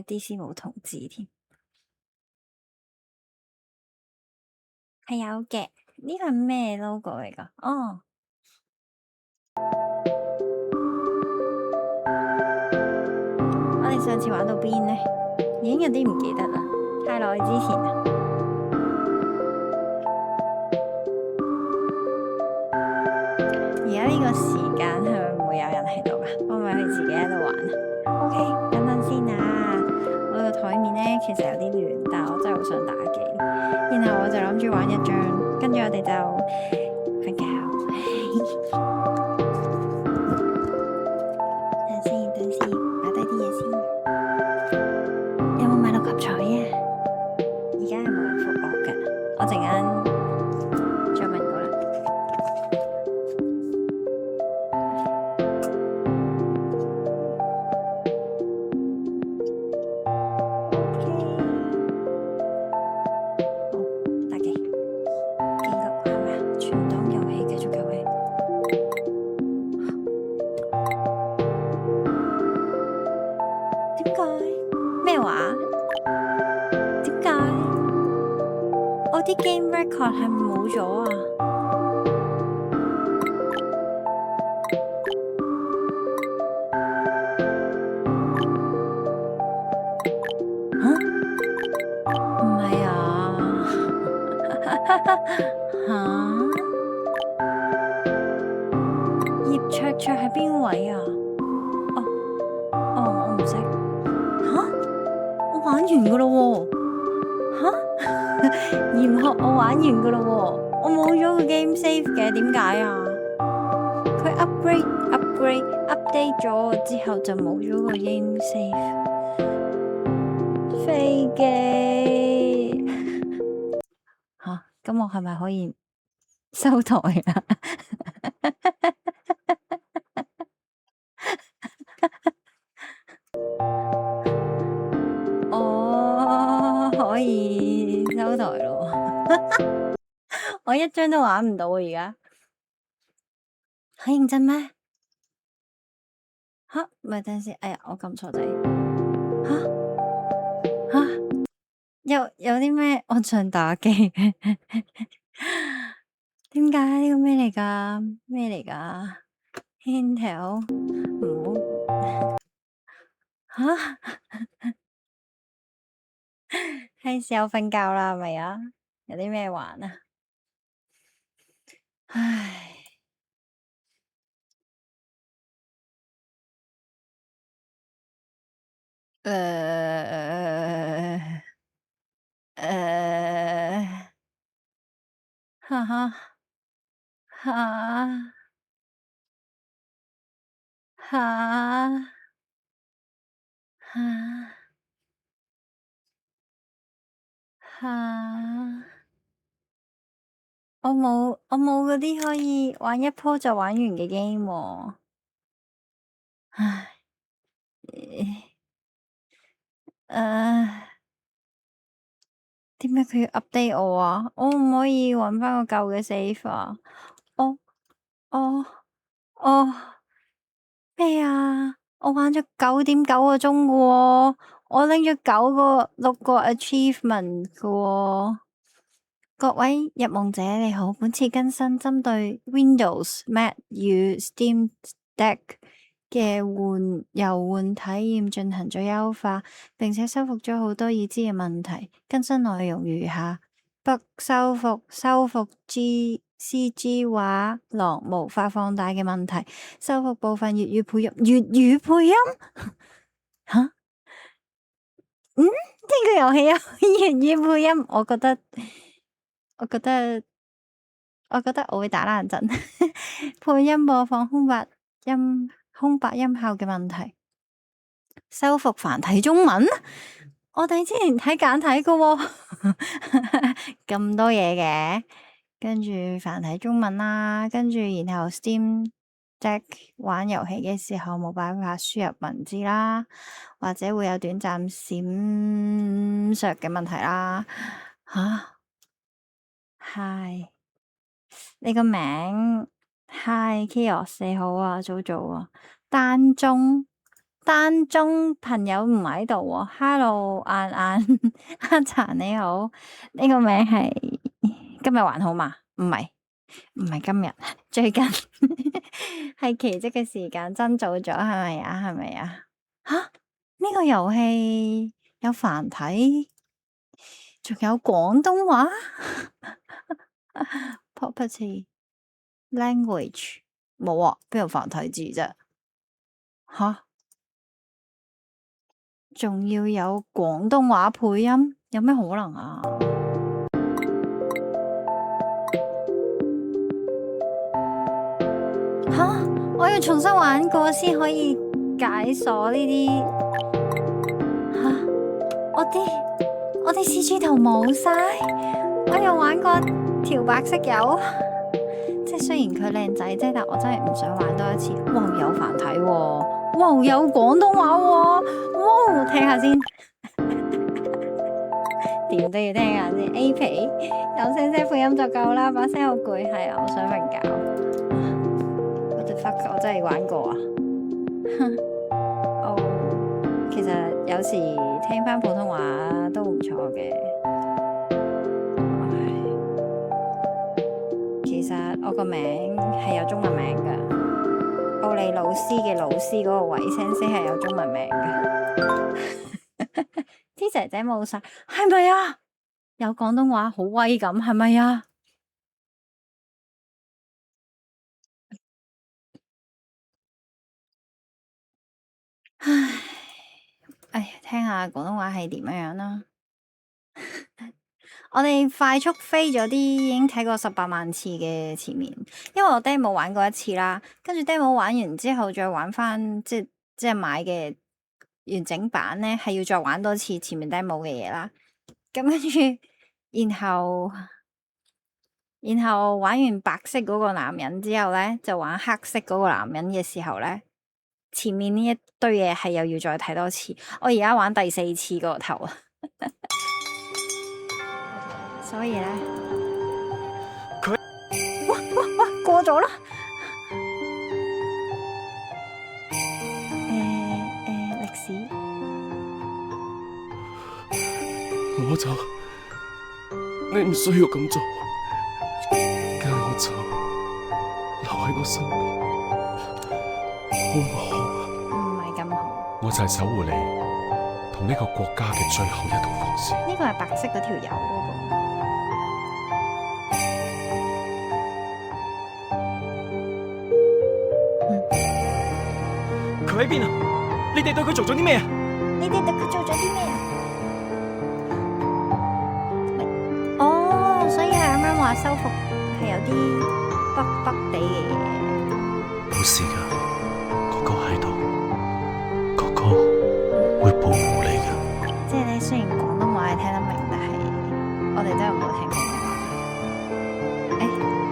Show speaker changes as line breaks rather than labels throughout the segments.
DC 冇同志添，係有嘅。呢個係咩 logo 嚟㗎？哦，我哋上次玩到邊呢？已經有啲唔記得啦，太耐之前啦。而家呢個時間係咪唔會有人喺度㗎？我咪去自己喺度玩啊。OK，等陣先啊。我個台面呢其實有啲亂，但係我真係好想打機。然後我就諗住玩一張，跟住我哋就瞓覺。等先，擺低啲嘢先。有冇買六合彩啊？而家係冇人覆我㗎，我陣間再問過啦。好，打機。見過係咪啊？存檔遊戲繼續遊戲。點解？咩話？點解？我啲 game record 係冇咗啊！吓？唔係啊？吓？葉卓卓係邊位啊？我唔識。吓？我玩完噶咯喎！吓？嚴學我玩完噶咯喎！我冇咗個 game save 嘅，點解啊？佢 update 咗之後就冇咗個 game save。飛機吓，咁我係咪可以收台啊？我可以收台咯。我一張都玩唔到啊！而家好認真咩？吓，咪等陣先。哎呀，我撳錯掣。吓，有啲咩？我想打機。點解呢個咩嚟噶？咩嚟噶 ？Intel 唔好吓，係時候瞓覺啦，係咪啊？有啲咩玩啊？唉，哈哈哈哈哈哈，我冇嗰啲可以玩一鋪就玩完嘅 game 喎。唉，點解佢要 update 我啊？我唔可以搵翻個舊嘅 save 啊？我我我咩啊？我玩咗9.9個鐘嘅喎，我拎咗6個 achievement 嘅喎。各位入夢者你好，本次更新針對 Windows、Mac 與 Steam Deck 嘅遊玩體驗進行咗優化，並且修復咗好多已知嘅問題。更新內容如下：bug 修復 CG 畫廊無法放大嘅問題，修復部分粵語配音吓？呢個遊戲有粵語配音，我覺得我會打冷震。配音播放空白音效嘅問題，修復繁體中文。我哋之前睇簡體嘅喎，咁多嘢嘅。跟住繁體中文啦，跟住然後 Steam Deck 玩遊戲嘅時候冇辦法輸入文字啦，或者會有短暫閃爍嘅問題啦。吓，Hi，你個名 Hi Chaos 你好啊，早啊。單中單中朋友唔喺度喎，Hello 晏晏阿殘你好，呢個名係今日還好嘛？唔係今日，最近係奇蹟嘅時間增早咗，係咪啊？係咪啊？吓，呢個遊戲有繁體，仲有廣東話，property language 冇啊，邊有繁體字啫？吓？仲要有廣東話配音，有咩可能啊？吓，我要重新玩過先可以解鎖呢啲。吓，我啲 CG 圖冇晒，我又玩過條白色友，即係雖然佢靚仔啫，但我真係唔想玩多一次。哇，有繁體喎，哇，有廣東話喎，哇，聽下先。點都要聽下先 ，A 皮有聲聲配音就夠啦，把聲好攰，係啊，我想瞓覺。What the fuck，我真係玩過啊！哦，其實有時聽翻普通話都唔錯嘅。其實我個名係有中文名噶，奧利老師嘅老師嗰個位聲聲係有中文名噶。啲姐姐冇晒，係咪啊？有廣東話好威咁，係咪啊？唉，聽下廣東話係點樣啦。我哋快速飛咗啲已經睇過18萬次嘅前面，因為我 demo 玩過一次啦，跟住 demo 玩完之後再玩翻即係買嘅完整版咧，係要再玩多次前面 demo 嘅嘢啦。咁跟住，然後玩完白色嗰個男人之後咧，就玩黑色嗰個男人嘅時候咧，前面呢一堆嘢係又要再睇多次。我而家玩第4次個頭啊，所以咧，哇過咗啦。歷史，
我走，你唔需要咁做，跟我走，留喺我身邊，好唔好？
唔係咁好。
我就係守護你同呢個國家嘅最後一道防線。
呢個係白色嗰條友嗰個。
佢喺邊啊？你哋對佢做咗啲咩啊？
哦，所以係啱啱話修復係有啲北北地嘅嘢。
冇事噶，哥哥喺度，哥哥會保護你噶。
即係咧，雖然廣東話係聽得明，但係我哋都係唔好聽廣東話。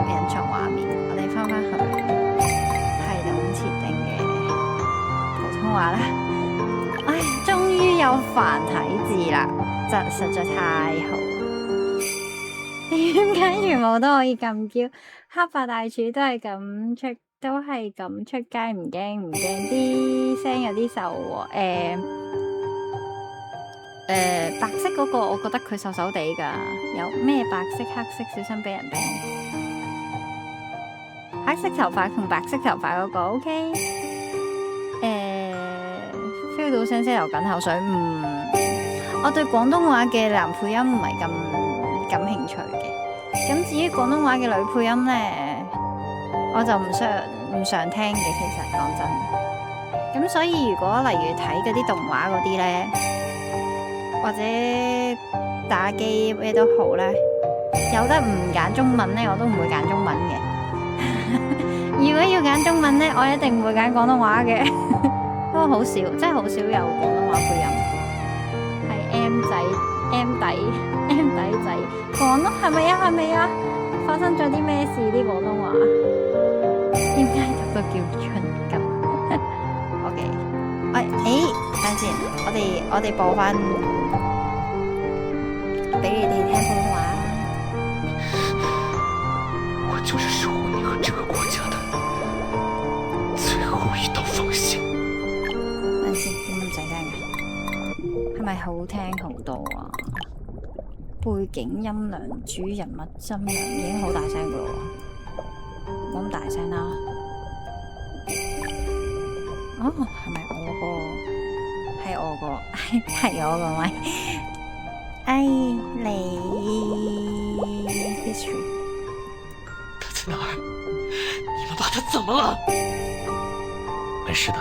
隱藏畫面，我哋翻返去系統設定嘅普通話啦。終於有繁體字啦，真實在太好。點解全部都可以咁嬌？黑白大廚都係咁出街，唔驚啲聲有啲瘦喎。白色嗰個我覺得佢瘦瘦地噶，有咩白色、黑色，小心俾人病。黑色頭髮同白色頭髮嗰個 OK。feel 到聲聲流緊口水。我對廣東話嘅男配音唔係咁感興趣嘅。咁至於廣東話嘅女配音咧，我就唔常聽嘅。其實講真，咁所以如果例如睇嗰啲動畫嗰啲咧，或者打機咩都好咧，有得唔揀中文咧，我都唔會揀中文嘅。如果要揀中文咧，我一定唔會揀廣東話嘅。不過好少，真係好少有廣東話配音，係 M 底仔講咯，係咪啊？發生咗啲咩事啲廣東話？點解讀到叫春咁？OK，等先，我哋播翻俾你哋聽普通話。
我就是守護你和這個國家的最後一道防線。
等先。好聽好多啊！背景音量、主人物音量已經好大聲噶咯喎，冇咁大聲啦。哦，係咪我個？係我個，係我個咪？哎，你 history
他在哪儿？你们把他怎么了？没事的，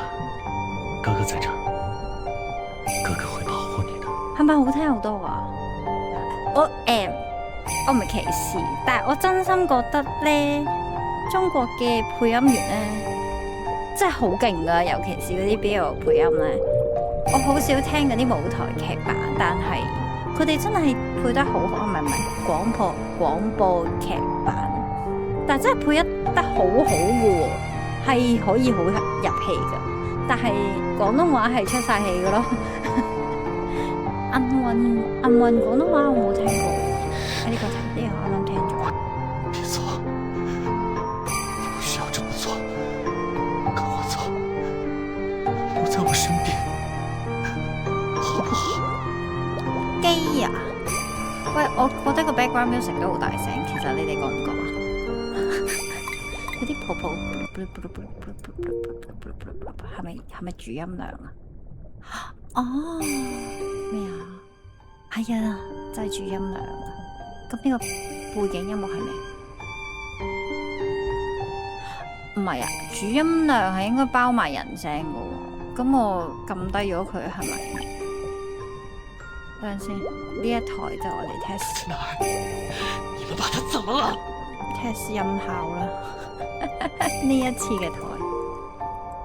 哥哥在这儿，哥哥會保護你的。
係咪好聽好多啊？我唔係歧視，但係我真心覺得咧，中國嘅配音員咧真係好勁噶，尤其是嗰啲 BL 配音咧，我好少聽嗰啲舞台劇版，但係佢哋真係配得好好，唔係廣播劇版，但係真係配得好好嘅喎，係可以好入戲噶，但係廣東話係出晒戲嘅咯。銀魂廣東話我冇聽過。呢個我啱啱聽咗。
別走，你不需要這麼做，跟我走，留在我身邊，好不好？
機啊！喂，我覺得個 background music 都好大聲，其實你哋覺唔覺啊？有啲泡泡，係咪主音量啊？哦，咩啊？係啊，就係主音量。咁呢個背景音樂係咩？唔係啊，主音量係應該包埋人聲噶喎。咁我撳低咗佢係咪？等陣先，呢一台就我哋 test。
在哪兒？你們把他怎麼了？
test 音效啦。呢一次嘅台，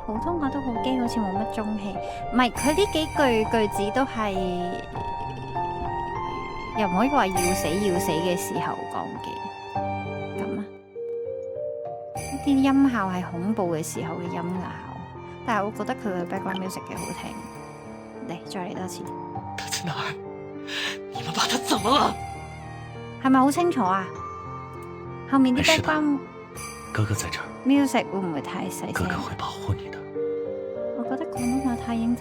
普通話都好機，好似冇乜中氣。唔係，佢呢幾句子都係。又唔可以話要死嘅時候講嘅，咁啊，啲音效係恐怖嘅時候嘅音效，但係我覺得佢嘅 background music 幾好聽。嚟，再嚟多次。
他在哪兒？你們把他怎麼了？
係咪好清楚啊？後面啲 background
哥哥在這兒
music 會唔會太細聲？
哥哥會保護你的。
我覺得廣東話太認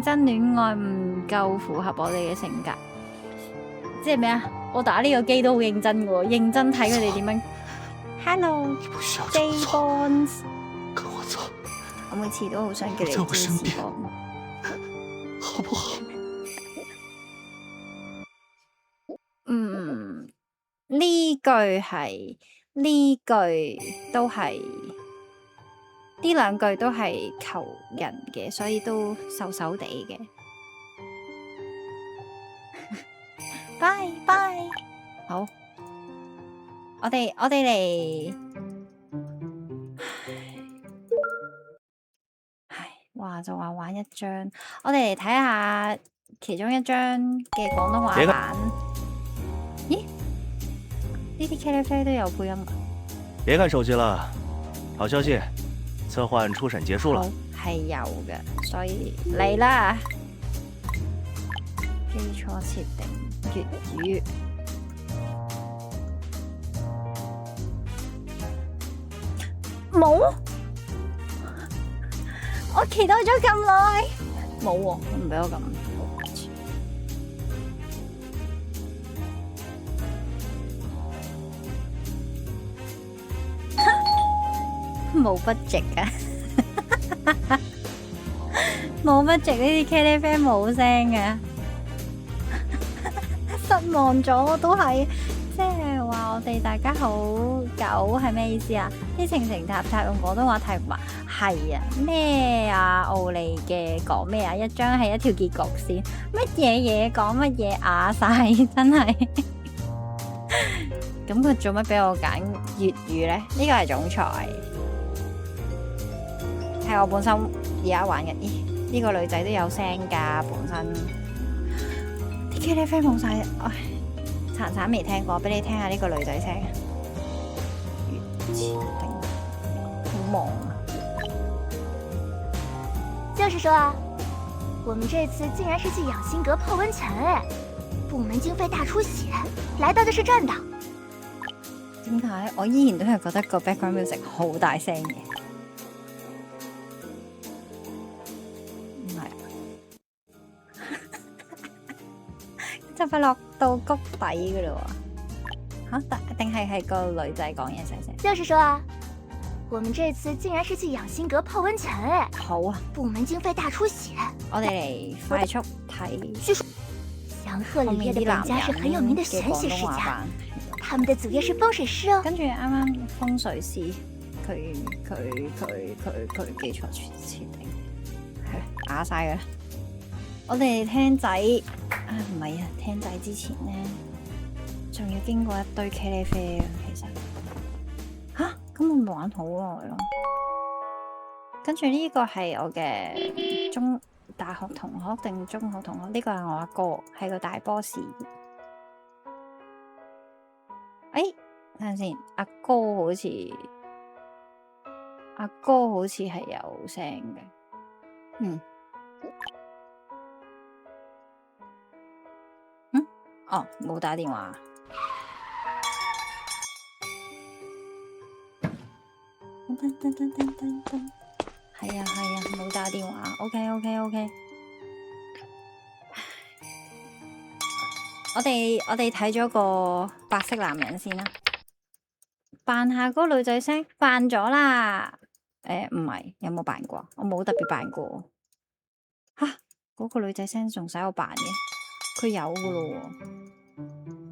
真戀愛唔夠符合我哋嘅性格，即係咩啊？我打呢個機都好認真嘅喎，認真睇佢哋點樣。Hello，J Bonds，
跟我走，
我每次都好想叫你做時光，
好不好？
呢兩句都係求人嘅，所以都瘦瘦地嘅。拜拜，好，我哋嚟，哇就話玩一張，我哋嚟睇下其中一張嘅廣東話版。咦？呢啲茄喱啡都有配音噶？
別看手機了，好消息。策劃初審結束了，
係有嘅，所以嚟啦！基礎設定粵語，冇，我期待咗咁耐，冇喎，唔俾我咁。冇budget噶，冇budget呢啲茄喱啡冇聲嘅，失望咗都係，即係話我哋大家好狗係咩意思啊？啲情情塔塔用廣東話睇話係啊咩啊？奧利嘅講咩啊？一張係一條結局線，乜嘢講乜嘢啞晒，真係。咁佢做乜俾我揀粵語咧？呢個係總裁。係我本身而家玩嘅，咦？呢個女仔都有聲㗎，本身啲茄喱啡冇晒，唉，慘未聽過，俾你聽下呢個女仔聲。好忙啊！
就是說啊，我們這次竟然是去養心閣泡溫泉，哎，部門經費大出血，來到的是正道。
點解？我依然都係覺得個 background music 好大聲嘅。快落到谷底噶啦喎！吓，定係個女仔講嘢細聲？
就是說啊，我們這次竟然是去養心閣泡溫泉哎！
好啊，
部門經費大出血。
我哋嚟快速睇
據說祥鹤
後面
里業的本家是很有名的玄學世家，
版。
他們的祖業是風水師哦。
跟住啱啱風水師，佢記錯設定，係打晒佢啦。我哋聽仔啊，唔係啊，聽仔之前咧，仲要經過一堆茄喱啡啊，其實吓根本冇玩好耐咯。跟住呢個係我嘅大學同學定中學同學？呢個係我阿哥，係個大 boss。誒，等陣先，阿哥好似係有聲嘅，哦，冇打電話，係啊，冇打電話，OK，我哋睇咗個白色男人先啦，扮下嗰個女仔聲，扮咗啦。唔係，有冇扮過？我冇特別扮過。吓，嗰個女仔聲仲使我扮嘅？佢有噶咯喎。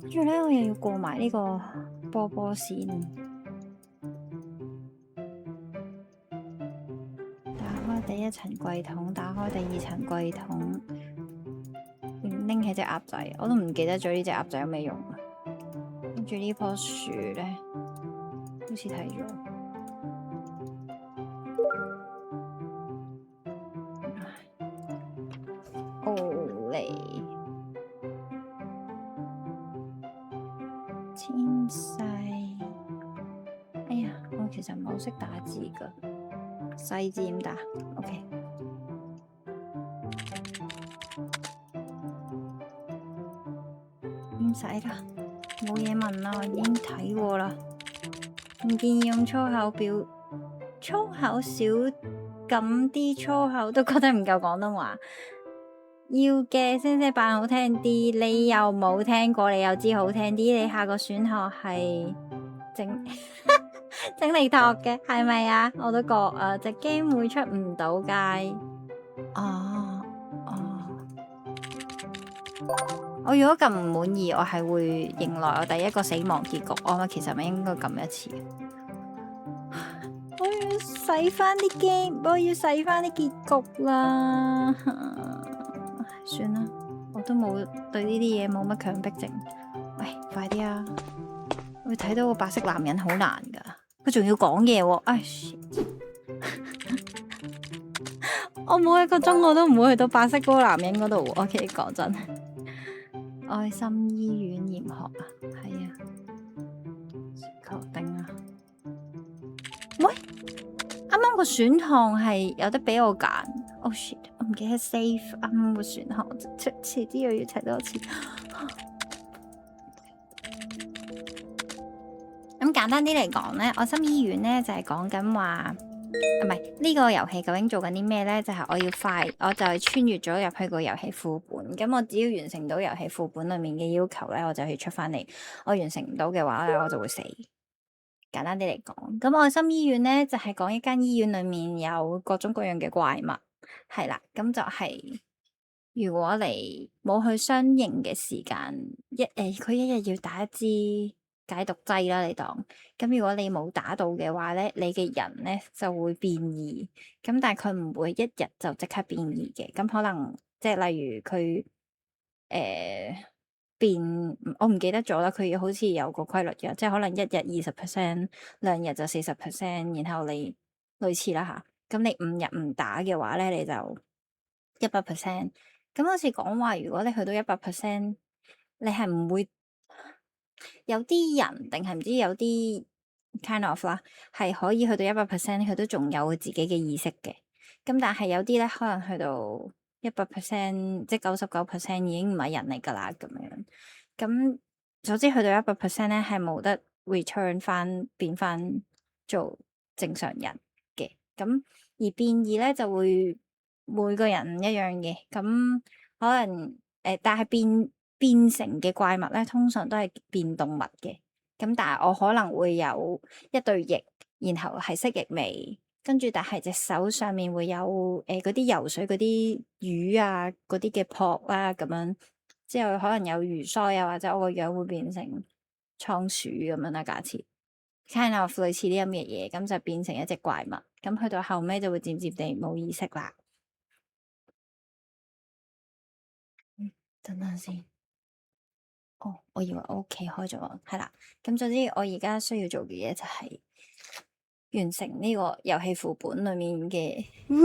跟住咧，我又要過埋呢個波線。打開第一層櫃桶，打開第二層櫃桶。拎起隻鴨仔，我都唔記得咗呢隻鴨仔有咩用啊！跟住呢棵樹咧，好似睇咗。奧利千世，哎呀，我其實唔係好識打字噶，細字點打 ？OK。唔使啦，冇嘢問啦，我已經睇過啦。唔建議用粗口表，粗口少咁啲，粗口都覺得唔夠廣東話。要嘅聲聲扮好聽啲，你又冇聽過，你又知好聽啲。你下個選項係整理托嘅，係咪啊？我都覺啊，隻 game 會出唔到街。我如果咁唔滿意，我係會迎來我第一個死亡結局。我其實咪應該撳一次。我要洗翻啲 game，我要洗翻啲結局啦。算啦，我都冇對呢啲嘢冇乜強迫症。喂，快啲啊！我睇到個白色男人好難噶，佢仲要講嘢喎。唉，我冇一個鐘我都唔會去到白色嗰個男人嗰度。OK，講真。愛心醫院驗學啊，係啊，確定啊。喂，啱啱個選項係有得俾我揀。Oh shit，我唔記得 save 啱啱個選項，遲啲又要睇多次。咁簡單啲嚟講咧，愛心醫院咧就係講緊話。唔係呢個遊戲究竟做緊啲咩呢？就係我就係穿越咗入去個遊戲副本。咁我只要完成到遊戲副本裏面嘅要求呢，我就可以出翻嚟。我完成唔到嘅話呢，我就會死。簡單啲嚟講，咁愛心醫院呢，就係講一間醫院裏面有各種各樣嘅怪物，係啦。咁就係如果你冇去相應嘅時間，佢一日要打一支解毒劑啦，你當咁如果你冇打到嘅話咧，你嘅人咧就會變異，咁但係佢唔會一日就即刻變異嘅，咁可能即係例如佢變，我唔記得咗啦，佢好似有個規律嘅，即係可能一日20%，2日就40%，然後你類似啦吓，咁你5日唔打嘅話咧，你就100%，咁好似講話如果你去到100%，你係唔會。有啲人定係唔知有啲 kind of 啦，係可以去到100%，佢都仲有佢自己嘅意識嘅。咁但係有啲咧，可能去到100%，即係99%已經唔係人嚟噶啦咁樣。咁總之去到100%咧，係冇得 return 翻變翻做正常人嘅。咁而變異咧就會每個人唔一樣嘅。咁可能但係變成嘅怪物咧，通常都係變動物嘅。咁但係我可能會有一對翼，然後係蜥蜴尾，跟住但係隻手上面會有嗰啲游水嗰啲魚啊，嗰啲嘅蹼啦咁樣。之後可能有魚腮啊，或者我個樣會變成倉鼠咁樣啦。假設 kind of 類似呢咁嘅嘢，咁就變成一隻怪物。咁去到後尾就會漸漸地冇意識啦。等等先。哦，我以為我屋企開咗，係啦。咁總之我而家需要做嘅嘢就係完成呢個遊戲副本裏面嘅。哇，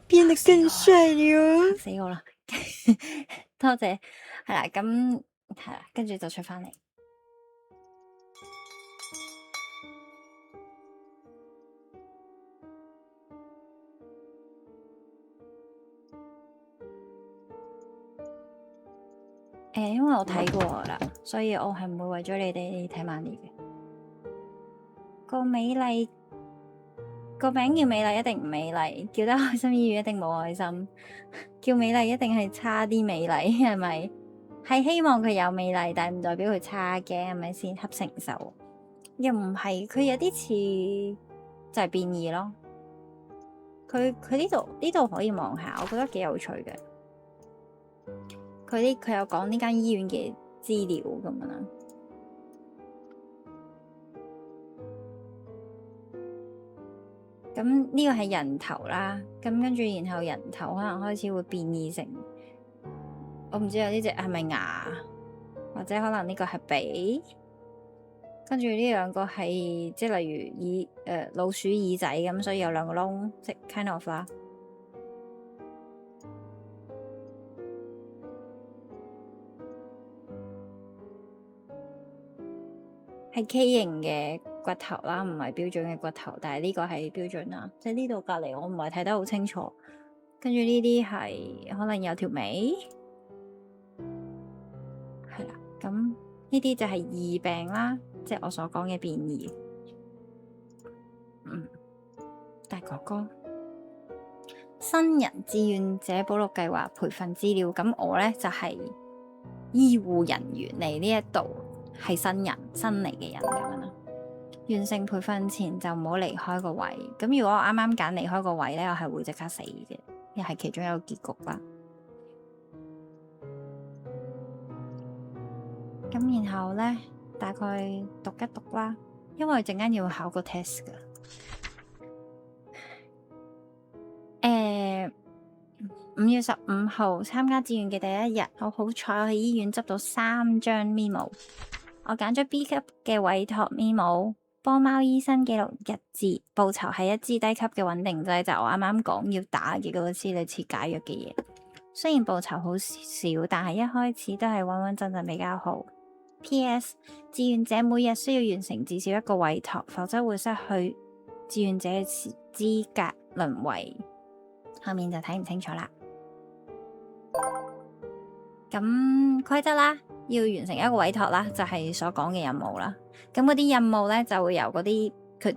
變得更帥了！死我啦！多謝，係啦，咁係啦，跟住就出翻嚟。因為我睇過啦，所以我係唔會為咗你哋睇慢啲嘅。個美麗個名叫美麗，一定唔美麗；叫得開心醫院一定冇愛心。叫美麗一定係差啲美麗，係咪？係希望佢有美麗，但係唔代表佢差嘅，係咪先？恰承受又唔係，佢有啲似就係變異咯。佢呢度可以望下，我覺得幾有趣嘅。佢有講呢間醫院嘅資料咁樣啦。咁呢個係人頭啦，咁跟住然後人頭可能開始會變異成，我唔知有呢隻係咪牙，或者可能呢個係鼻，跟住呢兩個係即係例如老鼠耳仔咁，所以有兩個窿，即 kind of 啦。係畸形嘅骨頭啦，唔係標準嘅骨頭，但係呢個係標準啦。即係呢度隔籬我唔係睇得好清楚，跟住呢啲係可能有條尾，係啦。咁呢啲就係異病啦，即係我所講嘅變異。大哥哥，新人志願者保錄計劃培訓資料，咁我呢就係醫護人員嚟呢一度。係新嚟嘅人咁樣啦。完成培訓前就唔好離開個位。咁如果我啱啱揀離開個位呢，我係會即刻死嘅，又係其中一個結局啦。咁然後呢，大概讀一讀啦，因為陣間要考個 test 噶。5月15號參加志願嘅第一日，我好彩我喺醫院執到3張 memo。我揀咗 B 級嘅委託 memo，幫貓醫生記錄日誌，報酬係一支低級嘅穩定劑，就係我啱啱講要打嘅嗰個類似解藥嘅嘢。雖然報酬好少，但係一開始都係穩穩陣陣比較好。P.S. 志願者每日需要完成至少一個委託，否則會失去志願者嘅資格輪位。後面就睇唔清楚啦。咁規則啦，要完成一個委託啦，就係所講嘅任務啦。咁嗰啲任務呢，就會由嗰啲佢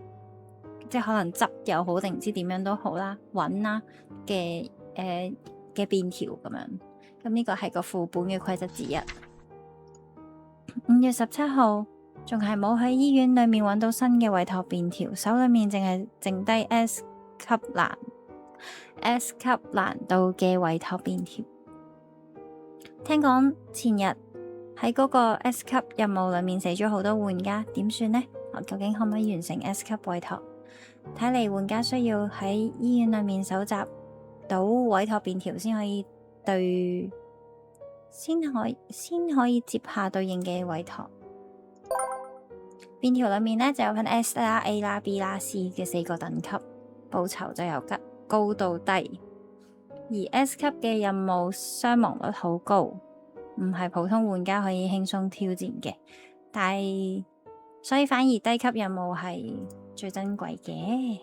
即係可能執又好定唔知點樣都好啦，揾啦嘅便條咁樣。咁呢個係個副本嘅規則之一。5月17號仲係冇喺醫院裏面揾到新嘅委託便條，手裏面淨係剩低 S 級難度嘅委託便條。聽講前日喺嗰個 S 級任務裏面死咗好多玩家，點算呢？我究竟可唔可以完成 S 級委託？睇嚟玩家需要喺醫院裏面搜集到委託便條先可以接下對應嘅委託。便條裏面呢就有分 S 啦、A 啦、B 啦、C 嘅4個等級，報酬就由高到低。而 S 級嘅任務傷亡率好高，唔係普通玩家可以輕鬆挑戰嘅。所以反而低級任務係最珍貴嘅。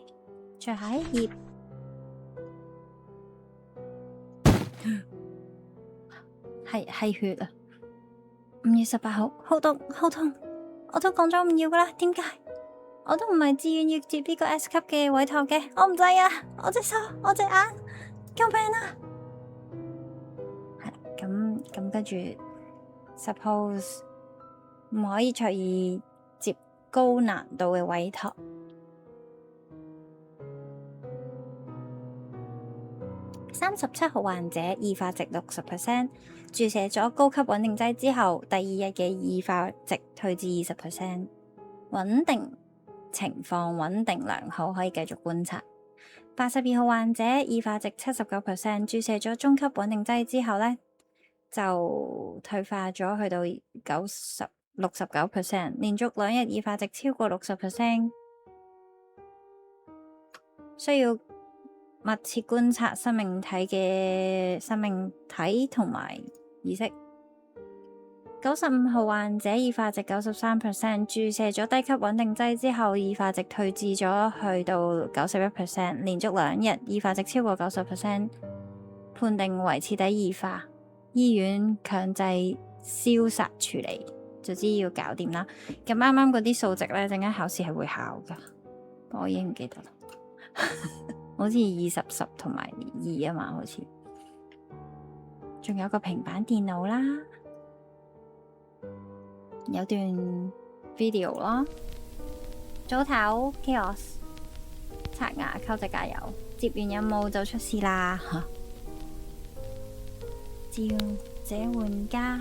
最後一頁係血啊！5月18號，好痛，我都講咗唔要噶啦，點解？我都唔係自願要接呢個 S 級嘅委託嘅，我唔制啊！我隻手，我隻眼。救命啊！係啦，咁跟住 suppose 唔可以隨意接高難度嘅委託。37號患者異化值 60%， 注射咗高級穩定劑之後，第二日嘅異化值退至 20%， 穩定情況穩定良好，可以繼續觀察。82號患者異化值 79%， 注射咗中級穩定劑之後呢，就退化咗去到69%， 連續2日異化值超過 60%， 需要密切觀察生命體同埋意識。95號患者異化值 93%， 注射咗低級穩定劑之後，異化值退至咗去到 91%， 連續2日異化值超過 90%， 判定為徹底異化，醫院強制消殺處理，就知要搞掂啦。咁啱啱嗰啲數值呢，陣間考試係會考噶，我已經唔記得啦。好似20、10同埋2啊嘛，好似仲有個平板電腦啦，有段 video 咯。早唞 Chaos 刷牙溝仔加油，接完任務就出事啦。召者換家。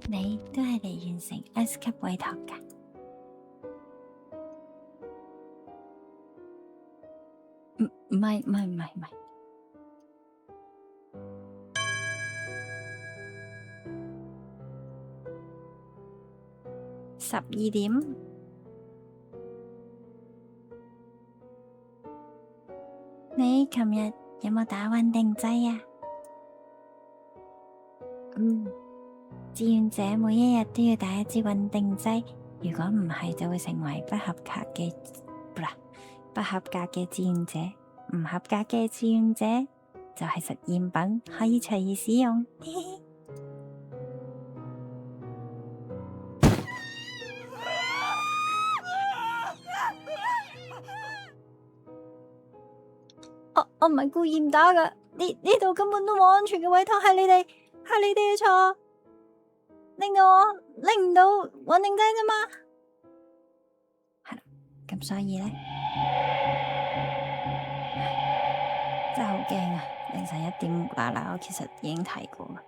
你都係嚟完成 S 級委託㗎？唔係。12點。你琴日有冇打穩定劑啊？志願者每一日都要打1支穩定劑，如果唔係就會成為不合格嘅志願者。唔合格嘅志願者就係實驗品，可以隨意使用。我唔係故意唔打㗎，呢度根本都冇安全嘅委託，係你哋嘅錯。令到我拎唔到穩定劑啫嘛，係啦，咁所以呢，真係好驚啊！凌晨1點無啦啦，我其實已經睇過啦，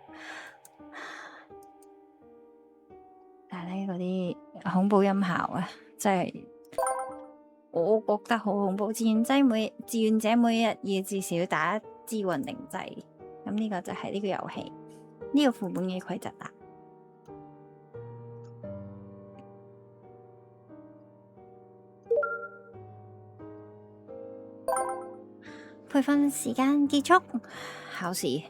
但係呢嗰啲恐怖音效啊，真係我覺得好恐怖。志願者每日要至少打1支穩定劑，咁呢個就係呢個遊戲呢個副本嘅規則啦。培訓時間結束，考試。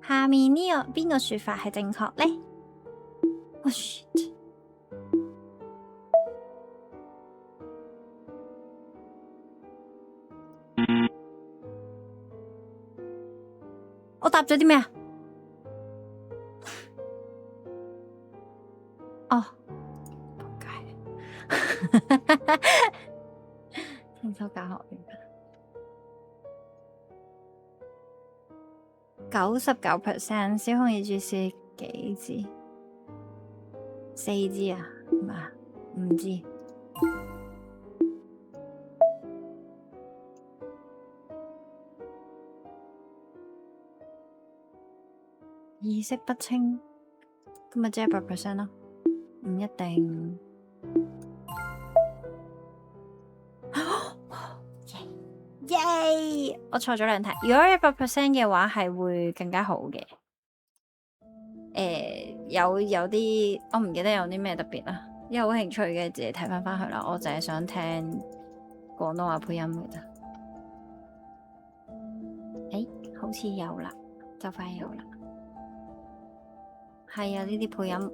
下面呢個邊個說法係正確呢？我答咗啲咩啊？哦。聽收教學員99%， 小紅要注射幾支？4支啊？唔係，5支。意識不清，咁咪即係100%咯？唔一定。耶！我錯咗2題，如果100% 嘅話係會更加好嘅。有啲我唔記得有啲咩特別啦，有好興趣嘅自己睇翻去啦。我淨係想聽廣東話配音嘅咋。好似有啦，就快有啦。係啊，呢啲配音。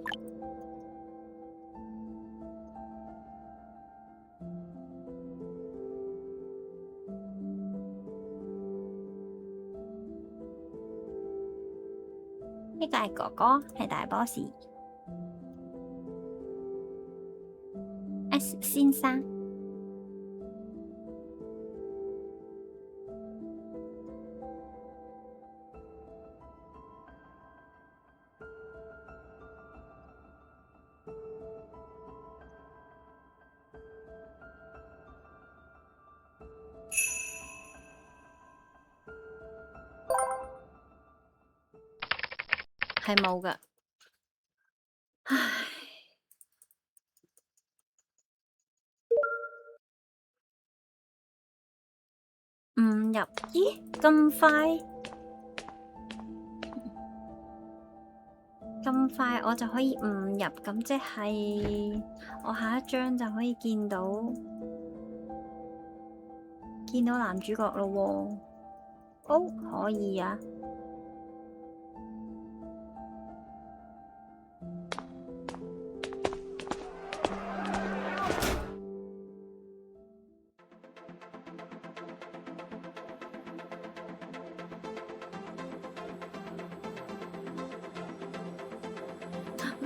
呢個係哥哥，係大 boss。S 先生。係冇㗎，唉，唔入，咦，咁快，咁快我就可以唔入，咁即係我下一張就可以見到男主角咯喎，哦，可以啊。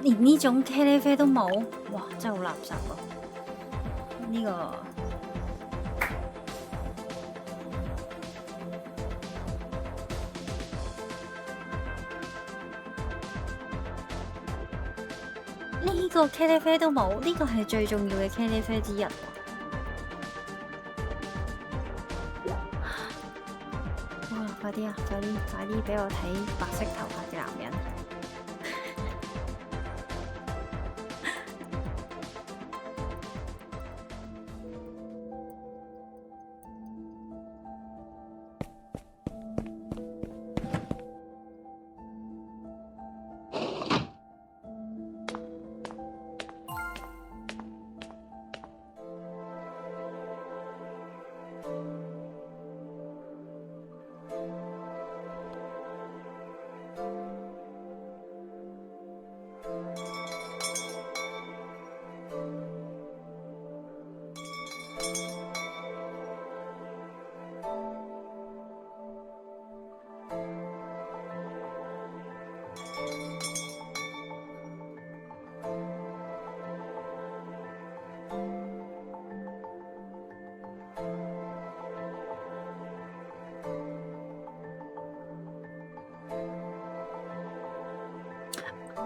連呢種茄喱啡都冇，哇！真係好垃圾咯。呢個茄喱啡都冇，呢個係最重要嘅茄喱啡之一。哇！快啲啊！快啲俾我睇白色頭髮嘅男人。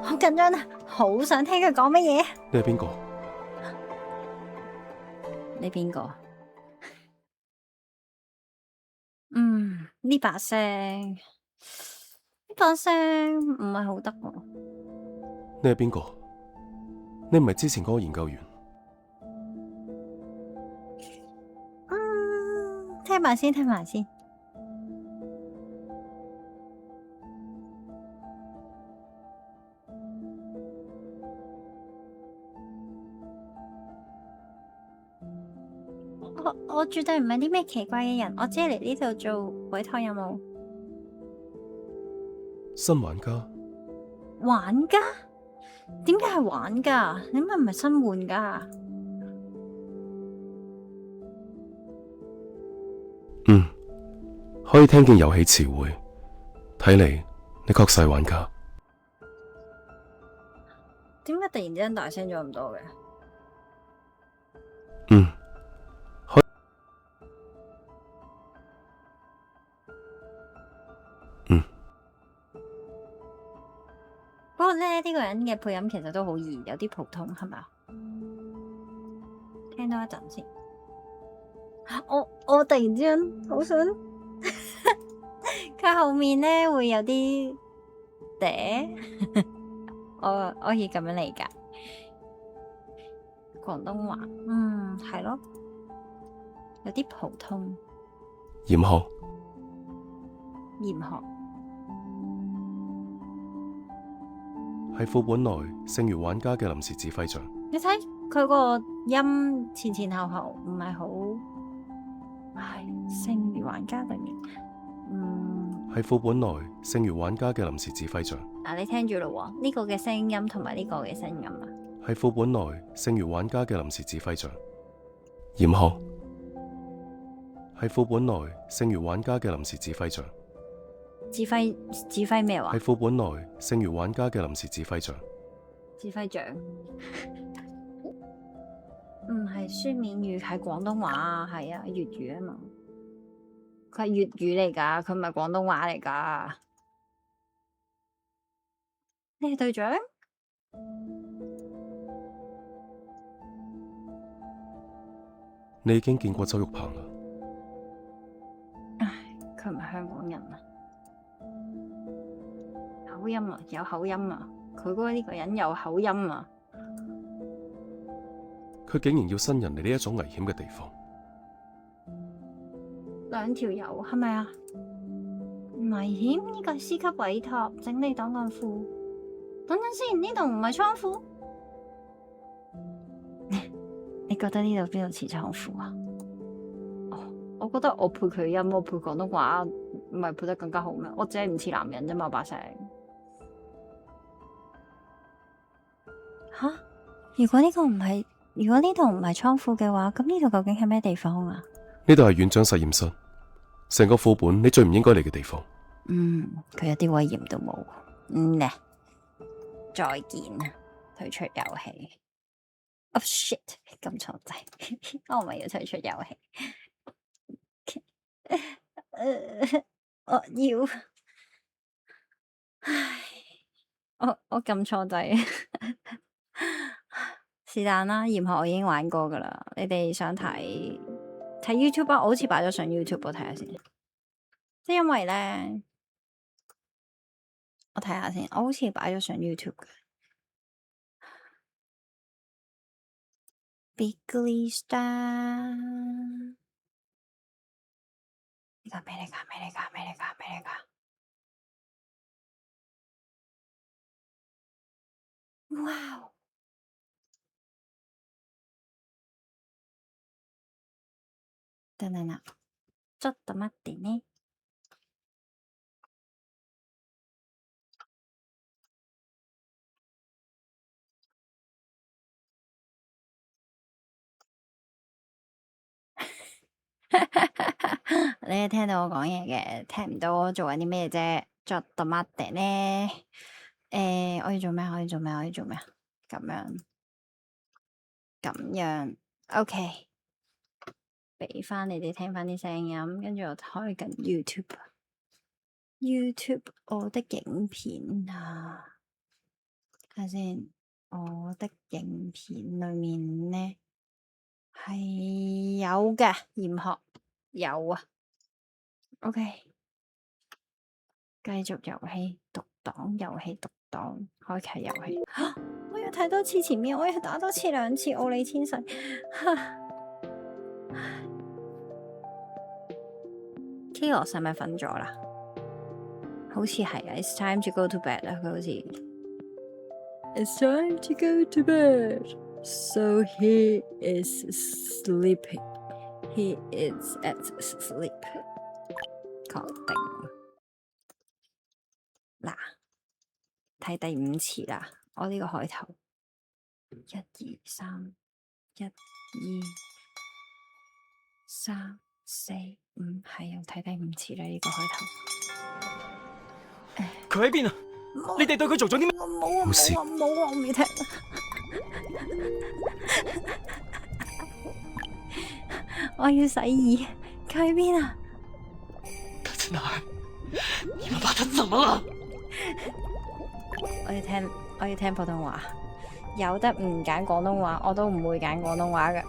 好緊張啊！好想聽佢講乜嘢。
你係邊個？
你邊個？呢把聲唔係好得喎。
你係邊個？你唔係之前嗰個研究員？
聽埋先。我絕對唔係啲咩奇怪嘅人，我只係嚟呢度做委託任務。
新玩家？
玩家？點解係玩家？點解唔係新玩家？
可以聽見遊戲詞彙，睇嚟你確實係玩家。
點解突然之間大聲咗咁多嘅？不過咧，呢個人嘅配音其實都好易，有啲普通，係咪啊？聽多一陣先。我突然之間好想，佢後面咧會有啲嗲，我可以咁樣理解。廣東話，係咯，有啲普通。
嚴學。係副本內剩餘玩家嘅臨時指揮長。
你睇佢個音前後唔係好，剩餘玩家裏面，
係副本內剩餘玩家嘅臨時指揮長。
你聽住咯，呢個嘅聲音同埋呢個嘅聲音啊。
係副本內剩餘玩家嘅臨時指揮長。嚴學。係副本內剩餘玩家嘅臨時指揮長。
指揮咩話
係？副本內剩餘玩家嘅臨時指揮長。
指揮長唔係書面語，係廣東話啊，係啊，粵語啊嘛。佢係粵語嚟㗎，佢唔係廣東話嚟㗎。你係隊長？
你已經見過周玉鵬啦。
唉，佢唔係香港人啊，口音啊，有口音啊，佢嗰個呢個人有口音啊。
佢竟然要新人嚟呢一種危險嘅地方。
兩條友係咪啊？危險，呢個係 C 級委託，整理檔案庫。等陣先，呢度唔係倉庫。你覺得呢度邊度似倉庫啊？哦，我覺得我配佢音，我配廣東話，唔係配得更加好咩？我只係唔似男人啫嘛，把聲。吓？如果呢度唔係倉庫嘅話，咁呢度究竟係咩地方啊？
呢度係院長實驗室，成個副本你最唔應該嚟嘅地方。
佢一啲威嚴都冇。呢，再見啊！退出遊戲。Oh shit！咁錯掣，我咪要退出遊戲。我要，唉，我撳錯掣。是但啦，鹽學我已經玩過噶啦。你哋想睇 YouTube 啊？我好似擺咗上 YouTube，我睇下先。即係因為咧，我睇下先，我好似擺咗上 YouTube 嘅。Bigly Star，呢個咩嚟㗎？咩嚟㗎？咩嚟㗎？咩嚟㗎？哇！等等啦，ちょっと待ってね。你係聽到我講嘢嘅，聽唔到我做緊啲咩啫？ちょっと待ってね。我要做咩？我要做咩？我要做咩？咁樣，OK。俾翻你哋聽翻啲聲音，跟住我開緊 YouTube 我的影片啊，睇下先。我的影片裏面呢係有嘅，鹽學有啊。OK， 繼續遊戲讀檔，開啟遊戲。我要睇多次前面，我要打多次2次奧利天神。Chaos 係咪瞓咗啦？好似係啊 ，It's time to go to bed 啊，佢好似。It's time to go to bed. So he is sleeping. He is at sleep. 確定。嗱，睇第5次啦，我呢個開頭。1、2、3，1、2、3、4、5，係又睇第5次啦，呢個開頭。
佢喺邊啊？你哋對佢做咗啲咩？
冇事
冇啊，我未聽。我要洗耳，佢喺邊啊？
他在哪兒？你們把他怎麼了？
我要聽普通話，有得唔揀廣東話，我都唔會揀廣東話嘅。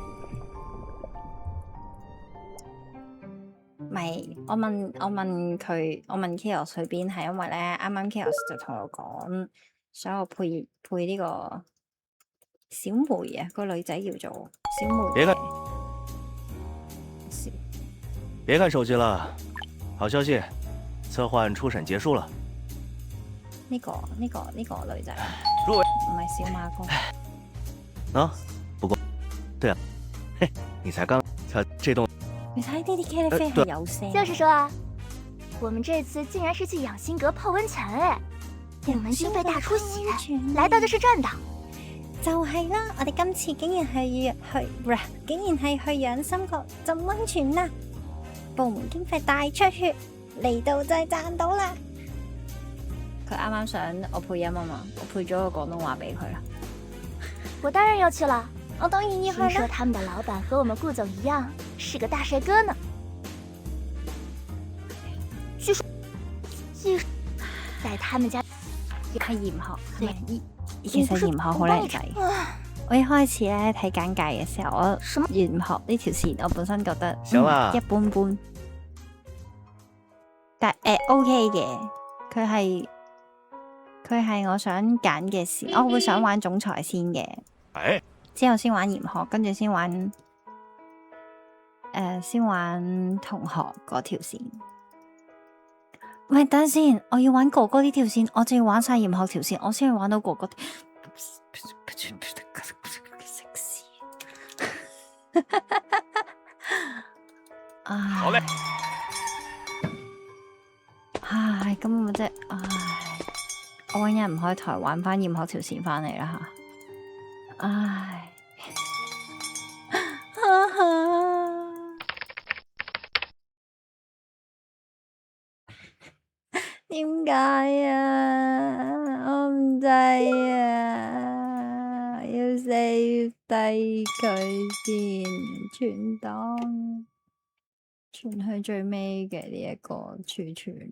咪，我問佢，我問 Chaos 去邊，係因為咧，啱啱 Chaos 就同我講，想我配呢個小梅啊，個女仔叫做小梅。
別看手機了，好消息，策劃初審結束了。
呢個女仔
入圍
唔係小馬哥。
啊，不過，對啊，嘿，你才剛他這棟。
你睇呢啲茄喱啡係有聲。
就是說啊，我們這次竟然是去養心閣泡溫泉哎！我們經費大出血，來到的是正道。
就係啦，我哋今次竟然係去養心閣浸溫泉啦！部門經費大出血，嚟到就係賺到啦！佢啱啱想我配音啊嘛，我配咗個廣東話俾佢啦。
我当然要去了。
我當然要去
听说
啦。
他们的老板和我们顧總一樣，是個大帥哥呢。據說在他們家
係嚴學，係咪？
對
其實嚴學好靚仔。我一開始咧睇簡介嘅時候，我
什麼
嚴學呢條線我本身覺得
行啦
一般般，但OK 嘅，佢係我想揀嘅線，我會想玩總裁先嘅，
哎，
之後先玩嚴學，跟住先玩先玩同學嗰條線。唔係，等陣先，我要玩哥哥呢條線，我就要玩晒嚴學條線，我先去玩到哥哥。
好嘞。
唉，咁我即係，唉，我搵日唔開台玩翻嚴學條線翻嚟啦吓，唉，點解啊？我唔制啊！要 save 低佢先，存檔存去最尾嘅呢一個儲存。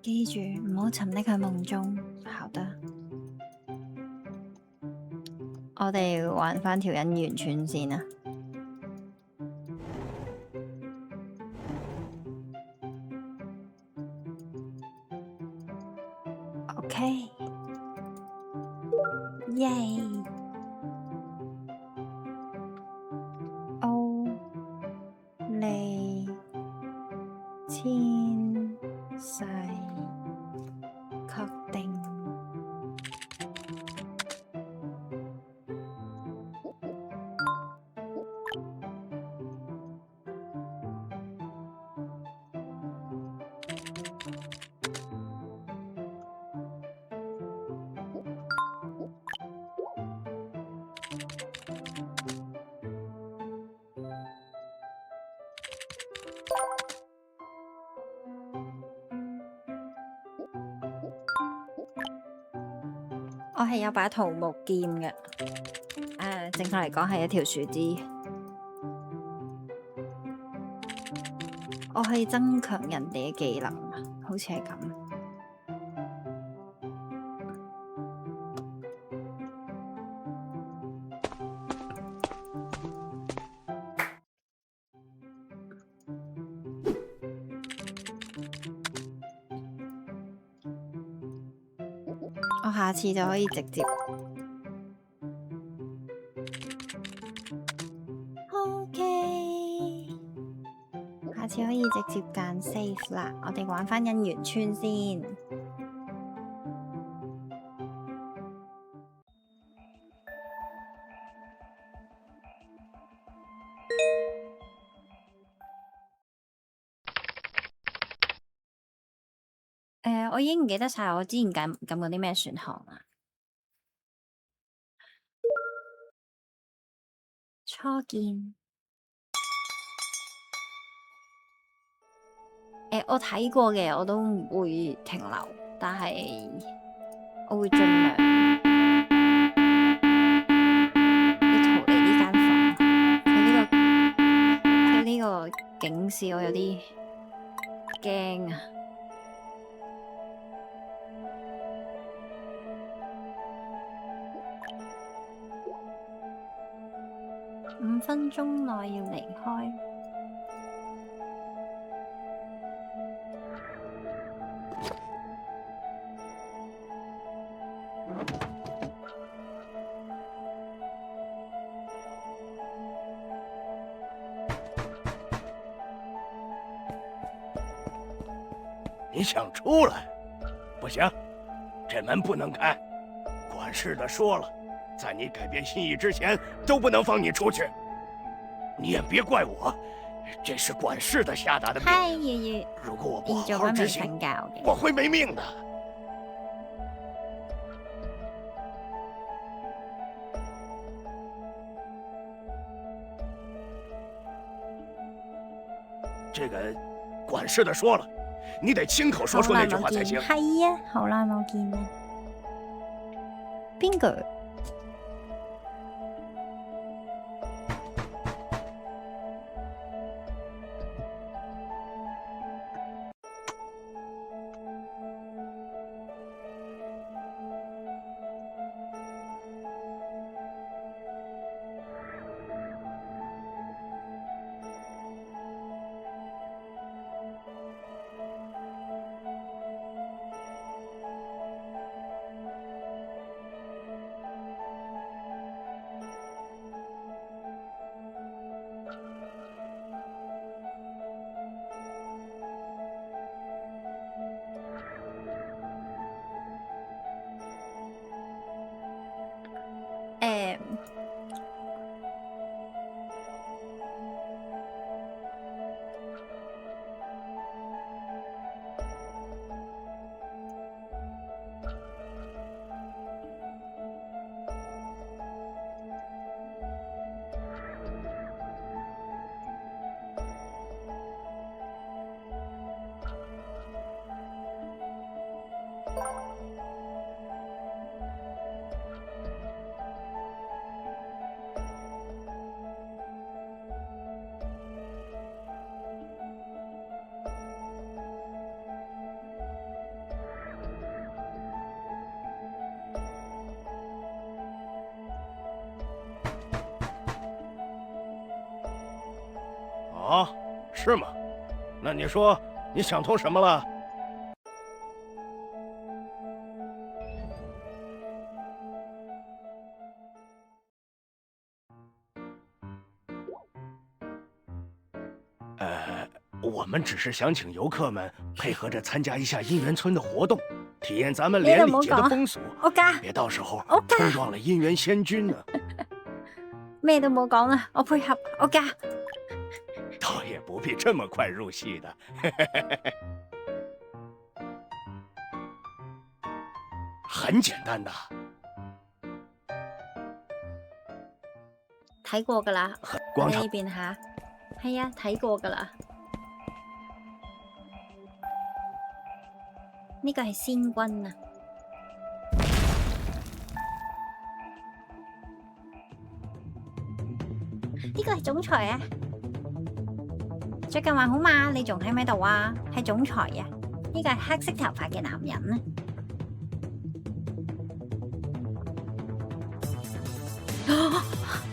記住唔好沉溺喺夢中。好得，我哋玩翻條姻緣串先啊！OK，耶！O 利千世確定。我係有把桃木劍嘅，正確嚟講係一條樹枝。我可以增強人哋嘅技能，好似係咁。我下次就可以直接。OK，下次可以直接揀 save 啦。我哋玩翻姻緣村先。我已經唔記得晒我之前撳過啲咩選項啦。初見，我睇過嘅我都唔會停留，但係我會盡量要逃離呢間房。佢呢個警示我有啲驚啊！5分鐘內要離開。
你想出来？不行，这门不能开。管事的说了，在你改变心意之前，都不能放你出去。你也別怪我，這是管事的下達的命令。
嗨，爺爺，
如果我不好
變咗班未
好執行，
瞓覺嘅。
我會沒命的。這個管事的說了，你得親口說出那句話才行。
係啊，好難我見啊。邊個？
哦，是嗎？那你說你想通什麼了？我們只是想請遊客們配合着參加一下姻緣村的活動，體驗咱們連理節的風俗，別到時候衝撞了姻緣仙君呢。
咩都冇講啦，我配合，我加。
倒也不必這麼快入戲的。很簡單的。
睇過噶啦，
廣場
呢邊吓，係啊，睇過噶啦。呢個係仙君啊！呢個係總裁啊！最近還好嘛？你仲喺咪度啊？係總裁啊！呢個係黑色頭髮嘅男人啊！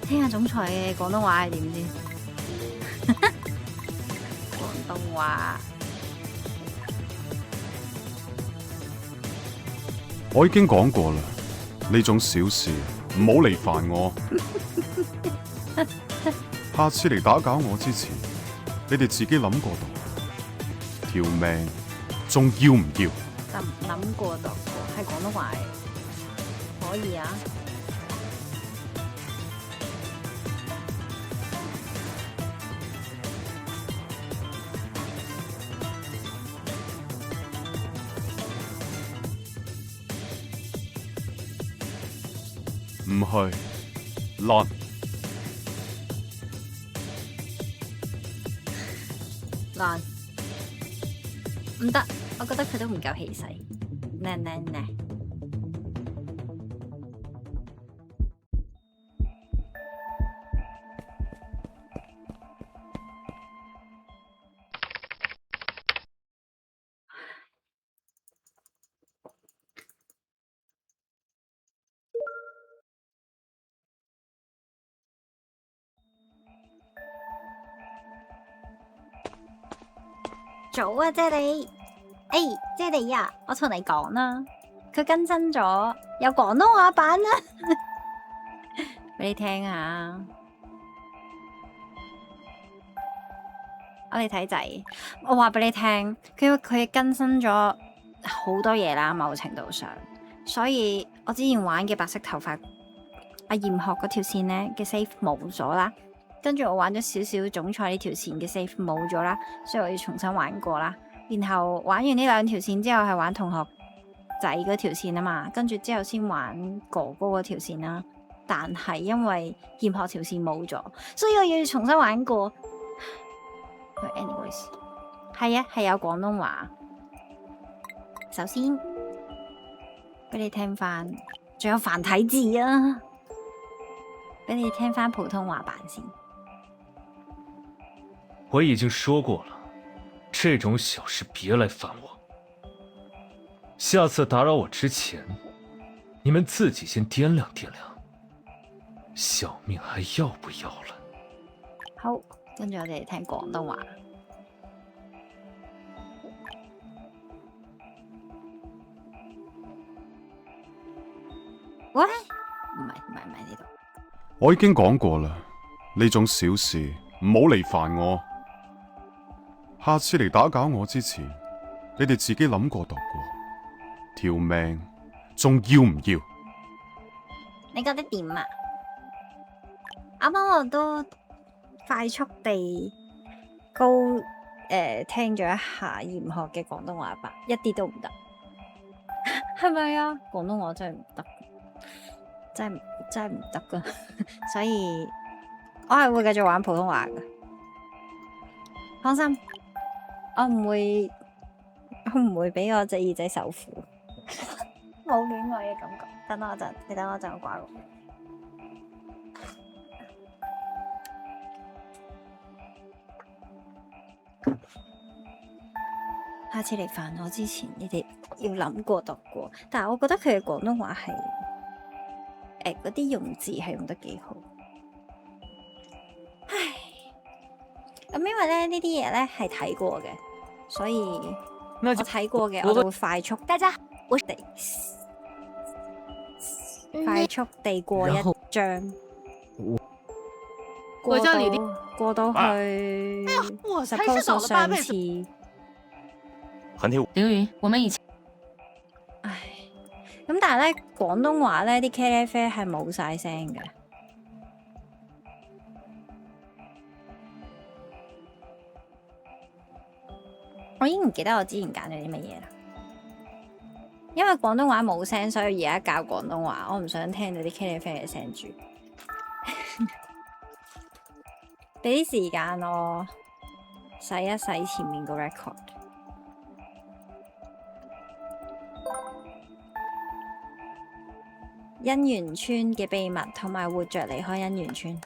聽下總裁嘅廣東話係點先？廣東話。
我已經講過啦，呢種小事唔好嚟煩我。下次嚟打攪我之前，你哋自己諗過度，條命仲要唔要？
諗過度過，係廣東話可以啊。
唔係，爛
唔得，我覺得佢都唔夠氣勢。呢。早啊，姐你，姐你呀，我同你講啦，佢更新咗，有廣東話版啦，俾你聽下。我哋睇仔，我話俾你聽，佢更新咗好多嘢啦，某程度上，所以我之前玩嘅白色頭髮阿嚴學嗰條線呢嘅 save 冇咗啦。跟住我玩咗少少總裁呢條線嘅 save 冇咗啦，所以我要重新玩過啦。然後玩完呢兩條線之後係玩同學仔嗰條線啊嘛，跟住之後先玩哥哥嗰條線啦。但係因為驗學條線冇咗，所以我要重新玩過。anyways，係啊，係有廣東話。首先俾你聽翻，仲有繁體字啊，俾你聽翻普通話版先。
我已經說過了，這種小事別來煩我。下次打擾我之前，你們自己先掂量掂量，小命還要不要了？
好，跟住我哋聽廣東話。喂，唔係呢度。
我已經講過啦，呢種小事唔好嚟煩我。下次嚟打攪我之前，你哋自己諗過度過，條命仲要唔要？
你覺得點啊？啱啱我都快速地聽咗一下嚴學嘅廣東話版，一啲都唔得，係咪啊？廣東話真係唔得，真係唔得噶，所以我係會繼續玩普通話噶，放心，我唔會俾我隻耳仔受苦，冇戀愛嘅感覺。等我一陣，你等我一陣，我掛落。下次嚟煩我之前，你哋要諗過度過。但係我覺得佢嘅廣東話係嗰啲用字係用得幾好。唉，咁因為咧呢啲嘢咧係睇過嘅，所以我睇過嘅我就會快速。大家我哋快速地過一章，過到去。
我才是倒了八輩子。
韓鐵
凌雲，我們以前
唉，咁但係咧廣東話咧啲茄喱啡係冇晒聲嘅。我已經唔記得我之前揀咗啲乜嘢啦。因為廣東話冇聲，所以而家教廣東話，我唔想聽到啲茄喱啡嘅聲住。俾啲時間我洗一洗前面個 record。姻緣村嘅秘密同埋活着離開姻緣村，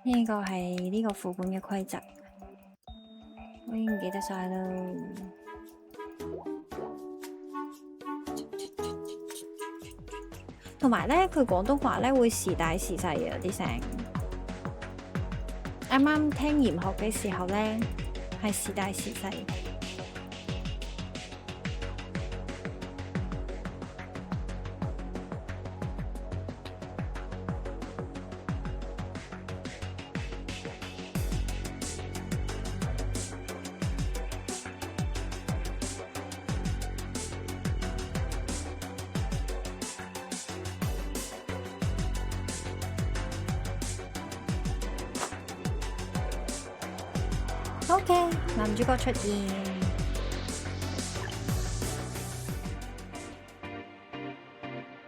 呢個係呢個副本嘅規則，我已經唔記得晒啦。同埋咧，佢廣東話咧會時大時細嘅有啲聲。啱啱聽嚴學嘅時候咧，係時大時細。OK， 男主角出現。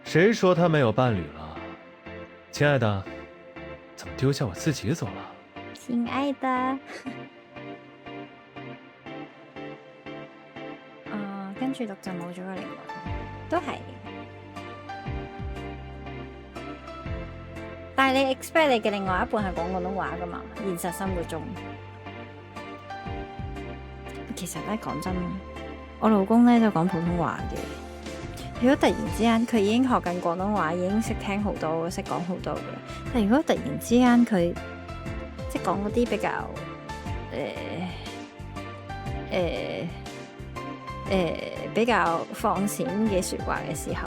誰說他沒有伴侶了？親愛的，怎麼丟下我自己走了？
親愛的，跟住錄就冇咗個另外，都係。但係你 expect 你嘅另外一半係講廣東話㗎嘛？現實生活中。其實咧，講真，我老公咧就講普通話嘅。如果突然之間佢已經學緊廣東話，已經識聽好多、識講好多嘅，但如果突然之間佢即係講嗰啲比較比較放閃嘅説話嘅時候，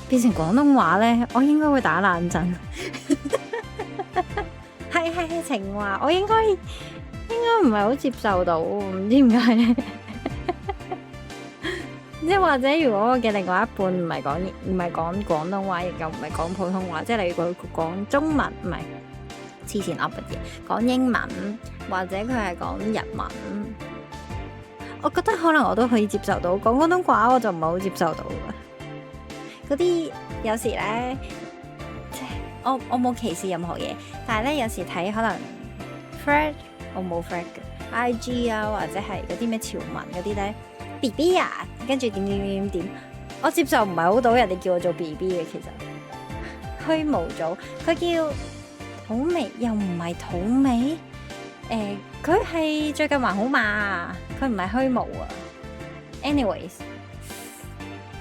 變成廣東話咧，我應該會打冷震。係情話，我應該唔係好接受到，唔知點解咧。即係或者如果我嘅另外一半唔係講廣東話，亦又唔係講普通話，即係例如佢講中文，唔係黐線噏乜嘢，講英文或者佢係講日文，我覺得可能我都可以接受到。講廣東話我就唔係好接受到嘅。嗰啲有時咧，我冇歧視任何嘢，但係咧有時睇可能 Fred 我冇 Fred 嘅。IG 啊，或者係嗰啲咩潮文嗰啲咧，BB 啊，跟住點，我接受唔係好到人哋叫我做 BB 嘅，其實虛無組，佢叫土味又唔係土味，佢係最近還好嘛，佢唔係虛無啊。anyways，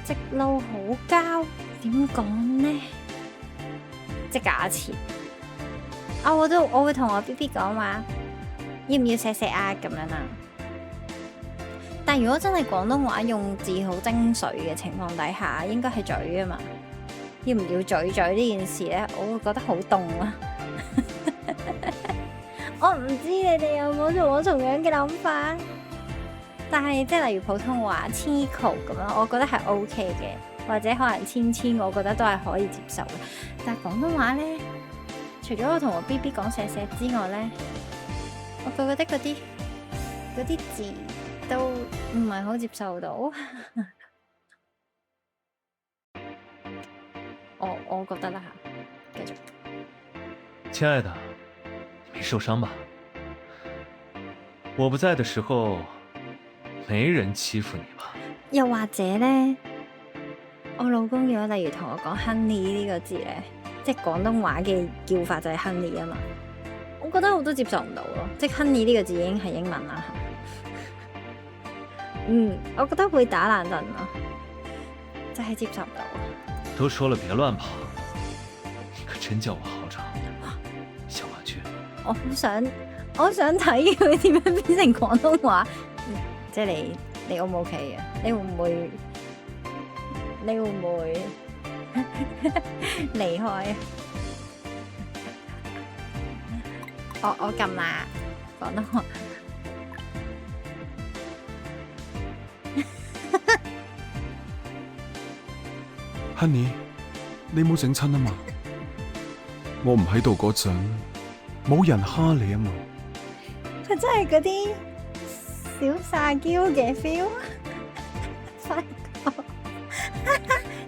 直路好膠點講呢？即價錢，我會同我 BB 講話，要唔要錫啊咁樣啊？但如果真係廣東話用字好精髓嘅情況底下，應該係嘴啊嘛。要唔要嘴呢件事咧，我會覺得好凍啊！我唔知你哋有冇同我同樣嘅諗法，但係即係例如普通話千求咁樣，我覺得係 OK 嘅，或者可能千，我覺得都係可以接受嘅。但係廣東話咧，除咗我同我 BB 講錫之外咧，我覺得嗰啲字都唔係好接受到。我覺得啦吓，繼續。
亲爱的，你没受伤吧？我不在的时候，没人欺負你吧？
又或者咧，我老公如果例如同我講 honey 呢個字咧，即係廣東話嘅叫法就係 honey 啊嘛，我覺得我都接受唔到咯，即係 honey 呢個字已經係英文啦。我覺得會打冷震咯，就係接受唔到。
都說了別亂跑，你可真叫我好長，小麻雀。
我好想睇佢點樣變成廣東話，即係你 O 唔 OK 啊？你會唔會離開啊？我撳啦，廣東話。
Honey，你冇整親啊嘛？我唔喺度嗰陣，冇人蝦你啊嘛？
佢真係嗰啲小撒嬌嘅 feel， 發覺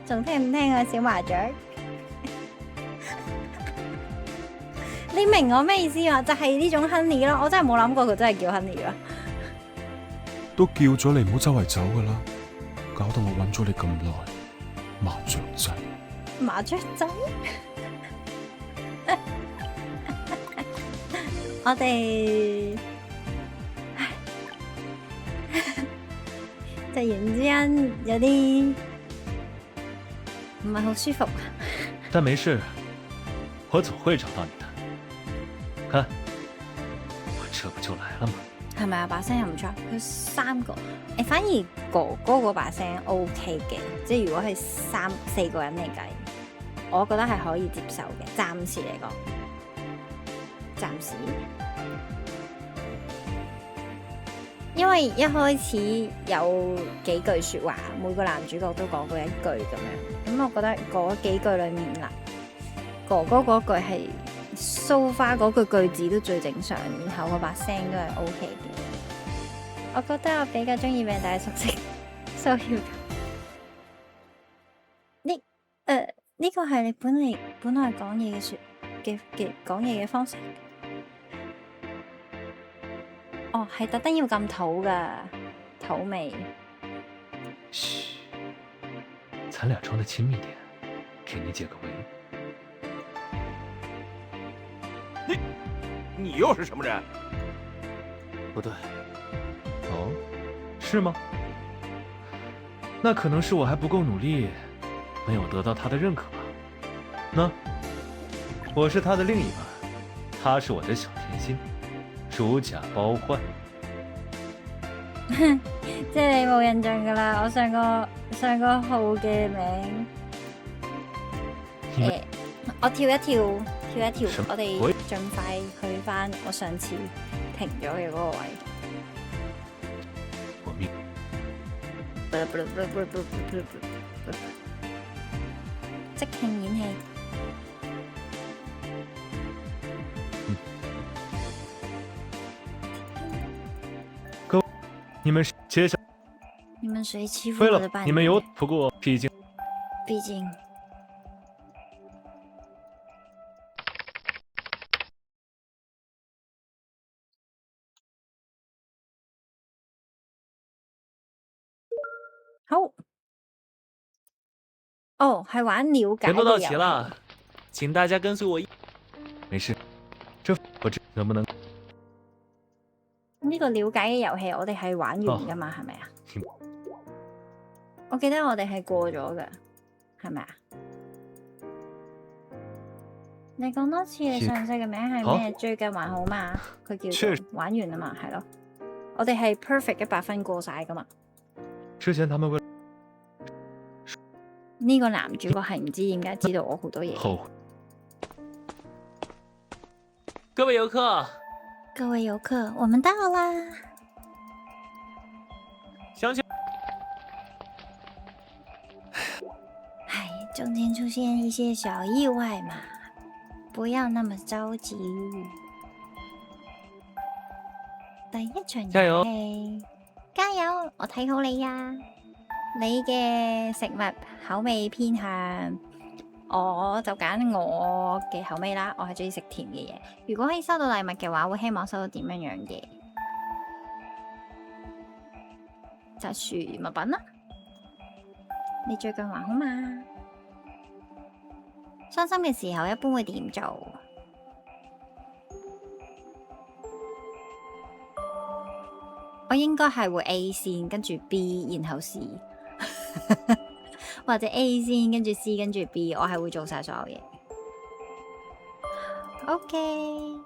仲聽唔聽啊小麻雀？你明我咩意思嘛？就係呢種 honey 咯，我真係冇諗過佢真係叫 honey 咯。
都叫咗你唔好周圍走噶啦，搞到我揾咗你咁耐。麻雀仔，
麻雀仔，我哋突然之間有啲唔係好舒服。
但沒事，我總會找到你的。看，我這不就來了嗎？
係咪啊？把聲又唔錯，佢3個，反而哥哥嗰把聲 OK 嘅，即係如果係4個人嚟計，我覺得係可以接受嘅，暫時嚟講，暫時，因為一開始有幾句說話，每個男主角都講過一句咁樣，咁我覺得嗰幾句裏面啦，哥哥嗰句係蘇花嗰句字都最正常，然後嗰把聲都係 OK 嘅。我覺得我比較中意俾大家熟悉騷擾。呢個係你本來講嘢嘅講嘢嘅方式。哦，係特登要咁土噶，土味。
噓，咱倆裝得親密點，給你解個圍。
你又是什麼人？
不對。
哦，是嗎？那可能是我還不夠努力，沒有得到他的認可吧。那，我是他的另一半，他是我的小甜心，如假包換。
即係你冇印象噶啦，我上個號嘅名，我跳一跳，我哋盡快去翻我上次停咗嘅嗰個位。
我明。
即興演戲。
各位，你們接下。
你們誰欺負
飛了
我的伴侶？
你們有，不過畢竟。
好。哦，係玩了解
全都到
嘅遊戲。
齐了，请大家跟随我一。
没事，这我这能不能？
呢個了解嘅遊戲，我哋係玩完噶嘛？係咪啊？我記得我哋係過咗嘅，係咪啊？你講多次你上世嘅名係咩？最近還好嘛？佢叫做玩完啊嘛，係咯。我哋係 perfect 100分過晒噶嘛。
之前他們為
呢個男主角係唔知點解知道我好多嘢。
後
各位游客，
各位遊客，我們到啦。
相信
唉，中間出現一些小意外嘛，不要那麼着急。第一場
加油
遊戲，加油！我睇好你呀。你嘅食物口味偏向，我就揀我嘅口味啦。我係中意食甜嘅嘢。如果可以收到禮物嘅話，會希望收到點樣樣嘅？就係樹物品啦。你最近還好嘛？傷心嘅時候一般會點做？我應該係會 A 先，跟住 B，然後 C， 或者 A 先，跟住 C， 跟住 B， 我係會做晒所有嘢。OK，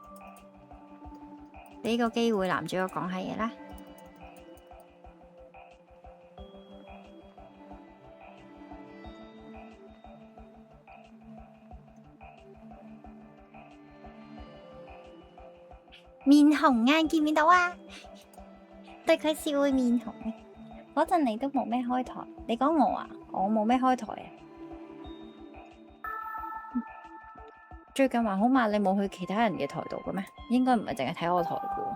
俾個機會男主角講下嘢啦。面紅啊，見唔見到啊？對佢笑會面紅嘅。嗰陣你都冇咩開台，你講我啊？我冇咩開台啊。最近還好嘛？你冇去其他人嘅台度嘅咩？應該唔係淨係睇我台嘅，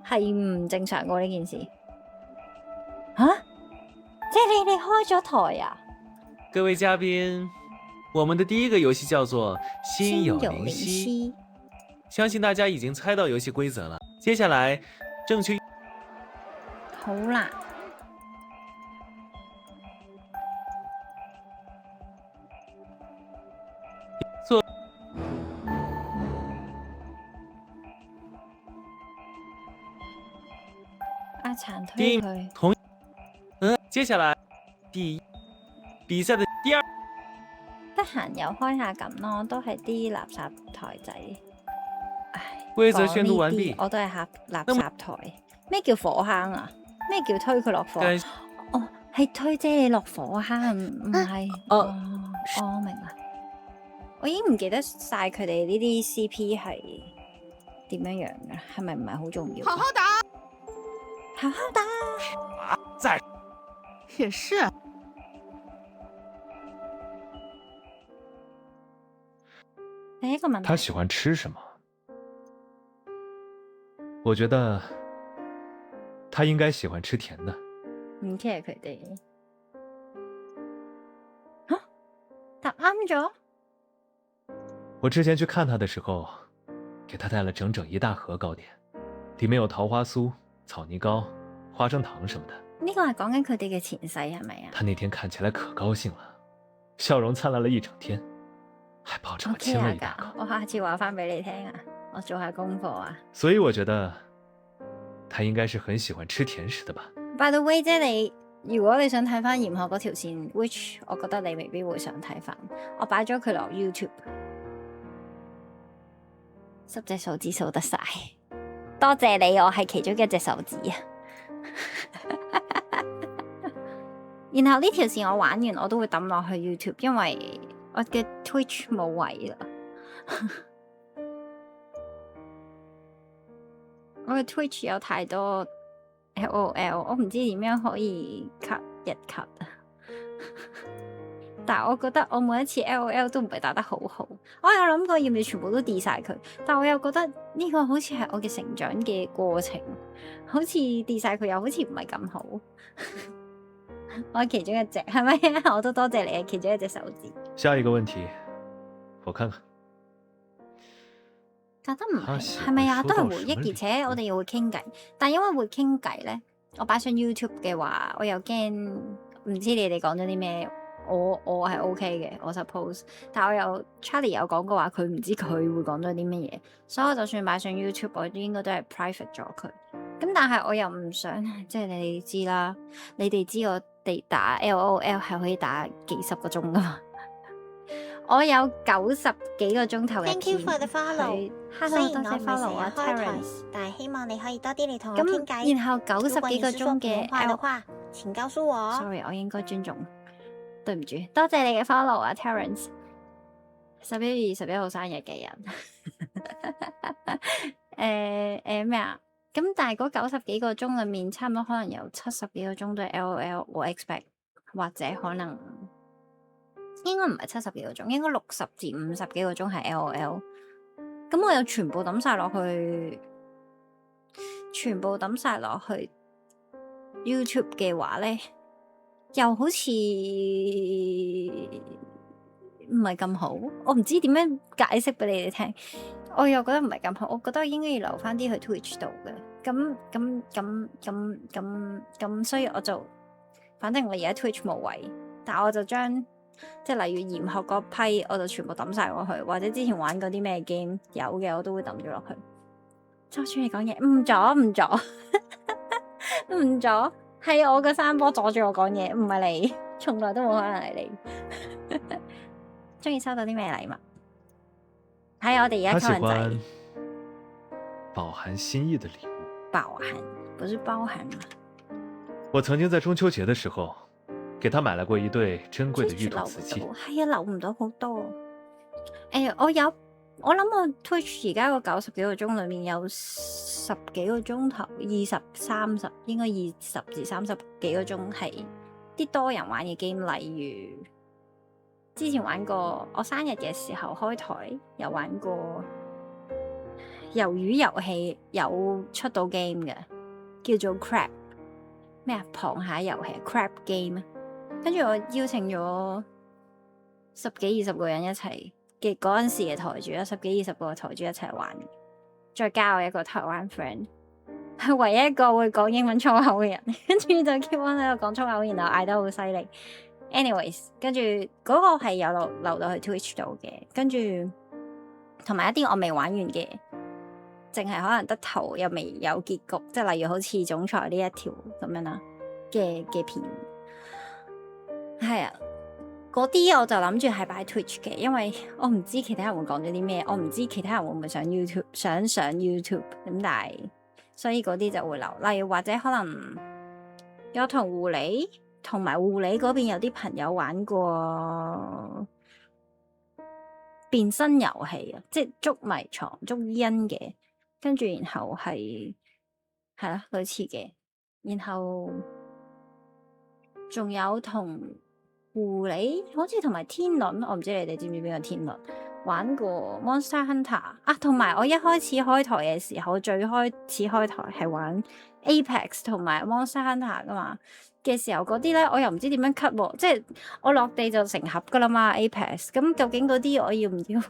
係唔正常過呢件事。吓？即係你哋開咗台啊？
各位嘉賓，我們的第一個遊戲叫做心有靈
心
犀，相信大家已經猜到遊戲規則了。接下來正確。
好啦。
做
阿殘推佢。
同接下來比賽的第二。
得閒又開下咁咯，都係啲垃圾台仔。唉，
規則宣讀完畢，
我都係下垃圾台。咩叫火坑啊？咩叫推佢落火？哦，係推姐你落火坑，唔係。哦，我明啦。我已經唔記得晒佢哋呢啲 CP 係點樣樣嘅，係咪唔係好重要？
好好打，
好好打。
再
也是。
第一個問題，
他喜歡吃什麼？我覺得他應該喜歡吃甜的。
唔 care 佢哋。吓？答啱咗？
我之前去看他的時候，給他帶了整整一大盒糕點，裡面有桃花酥、草泥糕、花生糖什麼的。
呢個係講緊佢哋嘅前世係咪啊？
他那天看起來可高興了，笑容燦爛了一整天，還抱着我親了一大口。
我下次話翻俾你聽啊，我做下功課啊。
所以我覺得他應該是很喜歡吃甜食的吧。
By the way， 即如果你想睇翻鹽學嗰條線 ，which 我覺得你未必會想睇翻，我擺咗佢落 YouTube。10隻手指數得晒，多謝你，我係其中一隻手指啊。然後呢條線我玩完，我都會抌落去 YouTube，因為我嘅 Twitch 冇位啦。我嘅 Twitch 有太多 LOL， 我唔知點樣可以 cut 一 cut 啊。但係我覺得我每一次 LOL 都唔係打得好好，我有諗過要唔要全部都 delete 晒佢，但我又覺得呢個好似係我嘅成長嘅過程，好似 delete 晒佢又好似唔係咁好。我係其中一隻，係咪啊？我都多謝你係其中一隻手指。
下一個問題，我看看。
覺得唔係，係咪啊？都係回憶，而且我哋又會傾偈。但因為會傾偈咧，我擺上 YouTube 嘅話，我又驚唔知你哋講咗啲咩，我係 OK 嘅，我 suppose。但係我有 Charlie 有講過話，佢唔知佢會講咗啲乜嘢，所以我就算擺上 YouTube，我應該都係 private 咗佢。咁但係我又唔想，即係你哋知啦，你哋知我哋打 LOL 係可以打幾十個鐘噶嘛。我有90幾個鐘頭嘅
Thank you
片
for the follow。
去
雖
Hello，
然
多謝
我唔係成
follow 啊
日開台
Terence。，
但係希望你可以多啲嚟同我傾
咁
偈。
然後90幾個鐘嘅
如果你是說普通話
L
的話，請告訴我。
Sorry，我應該尊重，對唔住，多謝你嘅 follow 啊，Terence。11月21號生日嘅人，咩啊？咁但係嗰90幾個鐘裏面，差唔多可能有70幾個鐘都係 LOL，我 expect 或者可能應該唔係70幾個鐘，應該60至50幾個鐘係 LOL。咁我又全部抌晒落去，YouTube 嘅話咧，又好似唔係咁好。我唔知點樣解釋俾你哋聽，我又覺得唔係咁好。我覺得應該要留翻啲去 Twitch 度嘅。咁，所以我就反正我而家 Twitch 冇位，但我就將即係例如研學嗰批，我就全部抌晒過去，或者之前玩嗰啲咩 game 有嘅，我都會抌咗落去。周川你講嘢唔咗，係我嘅山坡阻住我講嘢，唔係你，從來都冇可能係你。中意收到啲咩禮物？係我哋而
他喜
家溝人仔
歡饱含心意的禮物。
包含，不是包含嗎？
我曾經在中秋節的時候，給他買來過一對珍貴的玉兔瓷器。
係啊，留唔到好多。我諗我 Twitch 而家個90幾個鐘裏面有10幾個鐘頭，20、30，應該20至30幾個鐘係啲多人玩嘅 game，例如之前玩過我生日嘅時候開台，有玩過魷魚遊戲，有出到 game 嘅，叫做 Crab 咩啊，螃蟹遊戲 Crab Game。跟住我邀請咗10幾20個人一齊嘅嗰陣時嘅台主啦，10幾20個台主一齊玩，再加我一個台灣 friend，係唯一一個會講英文粗口嘅人，跟住就 keep on 喺度講粗口，然後嗌得好犀利。anyways， 跟住嗰個係有留到去 Twitch 度嘅，跟住同埋一啲我未玩完嘅，淨係可能得頭又未有結局，即係例如好似總裁呢一條咁樣啦嘅片，係啊。嗰啲我就諗住係擺 Twitch 嘅，因為我唔知其他人會講咗啲咩，我唔知其他人會唔會上 YouTube 上 YouTube 咁，但係所以嗰啲就會留。例如或者可能有同狐狸同埋狐狸嗰邊有啲朋友玩過變身遊戲啊，即係捉迷藏、捉伊恩嘅，跟住然後係啦類似嘅，然後仲有同狐狸好似同埋天倫，我唔知你哋知唔知邊個天倫玩過 Monster Hunter 啊，同埋我一開始開台嘅時候，最開始開台係玩 Apex 同埋 Monster Hunter 噶嘛嘅時候，嗰啲咧我又唔知點樣 cut 喎，即係我落地就成盒噶啦嘛 Apex，咁究竟嗰啲我要唔要呢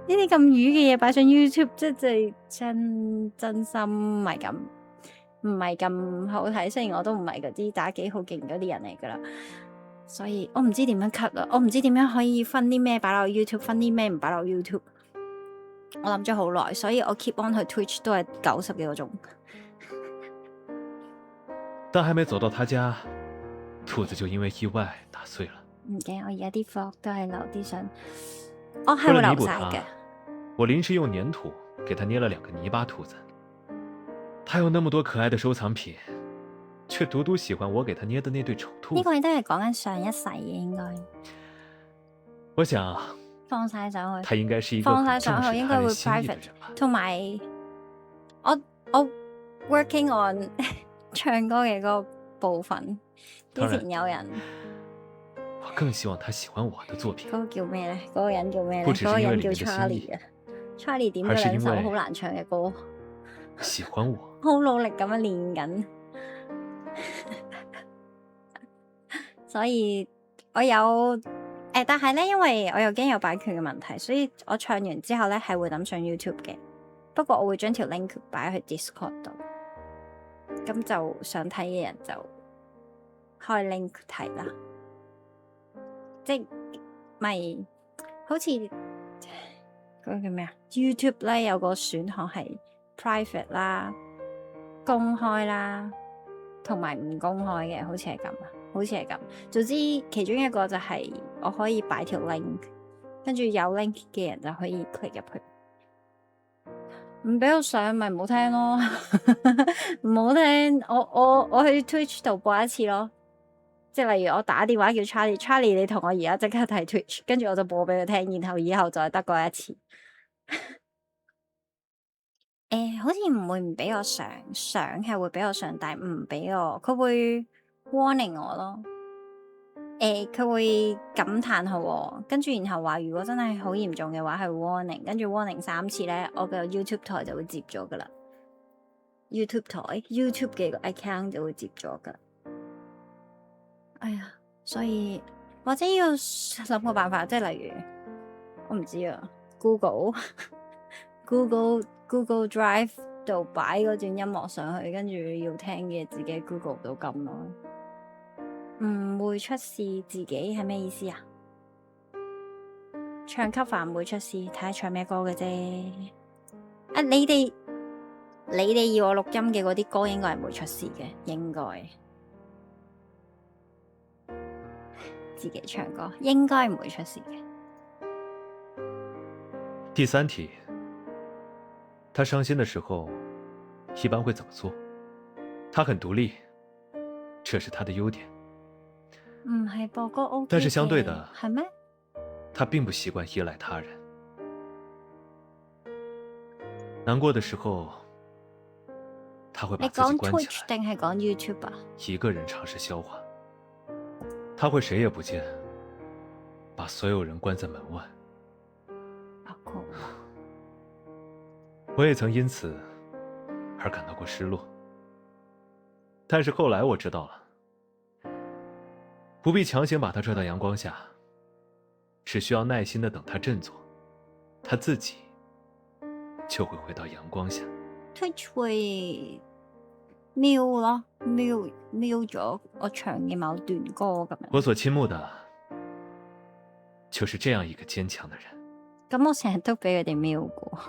啲咁魚嘅嘢擺上 YouTube，即係真心唔係咁好睇，雖然我都唔係嗰啲打機好勁嗰啲人嚟噶啦。所以我唔知點樣 cut 啊，我唔知點樣可以分啲咩擺落 YouTube， 分啲咩唔擺落 YouTube。我諗咗好耐，所以我 keep on 去 Twitch 都係90幾個鐘。
但還沒走到他家，兔子就因為意外打碎了。
唔驚，我而家啲 vlog 都係留啲相，我係會
為了彌補
留晒嘅
他。，我臨時用粘土給他捏了2個泥巴兔子。他有那麼多可愛的收藏品，卻獨獨喜歡我給他捏的那對醜兔子。
呢個應該係講緊上一世嘅，應該
我想
放晒上去，
他應該是一個
放晒
很重視
上去應該會
他人心意的
private
人吧。
同埋我 working on 唱歌嘅嗰個部分，之
當然
前有人。
我更希望他喜歡我的作品。
嗰個叫咩咧？嗰個人叫咩咧？
不只是
嗰個人叫
因為裡面的心
Charlie
意
啊，Charlie 點咗
而是因為
兩首好難唱嘅歌，
喜歡我，
好努力咁樣練緊，所以我有但係咧，因為我又驚有版權嘅問題，所以我唱完之後咧係會抌上 YouTube 嘅。不過我會將條 link 擺去 Discord 度，咁就想睇嘅人就開 link 睇啦，即咪好似嗰個叫咩啊 ？YouTube 咧有個選項係 private 啦、公開啦，同埋唔公開嘅，好似係咁啊，好似係咁。總之其中一個就係我可以擺條 link， 跟住有 link 嘅人就可以 click 入去。唔俾我上咪唔好聽咯，唔好聽。我去 Twitch 度播一次咯，即係例如我打電話叫 Charlie， 你同我而家即刻睇 Twitch， 跟住我就播俾佢聽，然後以後再得嗰一次。好似唔會唔俾我上，上係會俾我上，但係唔俾我，佢會 warning 我咯。佢會感嘆號，跟住然後話如果真係好嚴重嘅話係 warning，跟住 warning 3次咧，我嘅 YouTube 台就會接咗噶啦。YouTube 台 YouTube 嘅個 account 就會接咗噶。哎呀，所以或者要諗個辦法，即係例如我唔知啊 Google Drive 度擺嗰段音樂上去，跟住要聽嘅自己 Google 到撳咯。唔會出事，自己係咩意思啊？唱 cover 唔會出事，睇下唱咩歌嘅啫。啊，你哋要我錄音嘅嗰啲歌應該係唔會出事嘅，應該自己唱歌應該唔會出事嘅。
第3題，他傷心的時候一般會怎麼做？他很獨立，這是他的優點。
唔係播歌 OK，
但是相對的，
係咩？
他並不習慣依賴他人。難過的時候，他會把自己關起來。
你講 Twitch 定係講 YouTube 啊？
一個人嘗試消化。他會誰也不見，把所有人關在門外。我也曾因此而感到過失落，但是後來我知道了。不必強行把他拽到陽光下，只需要耐心地等他振作，他自己就會回到陽光下。
Twitch 會瞄咯，瞄咗我唱嘅某段歌咁樣。
我所傾慕的，就是這樣一個堅強的人。
咁我成日都俾佢哋瞄過。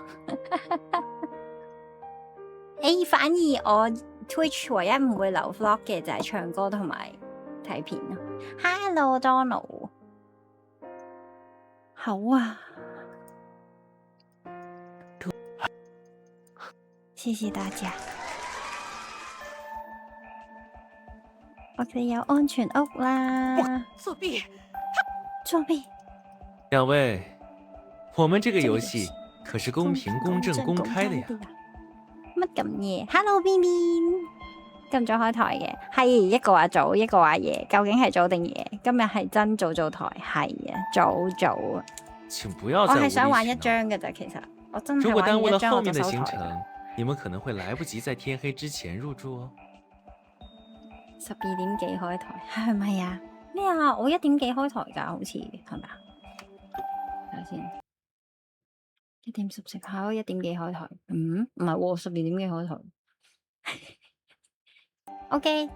反而我 Twitch 唯一唔會留 vlog 嘅就係唱歌同埋睇片咯。Hello Donald， 好啊，謝謝大家。我哋有安全屋啦。
作弊！
作弊！
兩位，我們這個遊戲可是公平、公正、公開的呀。
乜咁嘢 ？Hello 邊邊，撳咗開台嘅，係一個話早，一個話夜，究竟係早定夜？今日係真早台，係啊，早啊。
請不要再
我係想玩一張嘅咋，其實我真係
如果耽誤了後面的
行
行程，你們可能會來不及在天黑之前入住哦。
12點幾開台，係咪啊？咩啊？我1點幾開台㗎，好似係咪啊？睇下先。1點14考1點幾開台，唔係喎，12點幾開台。OK，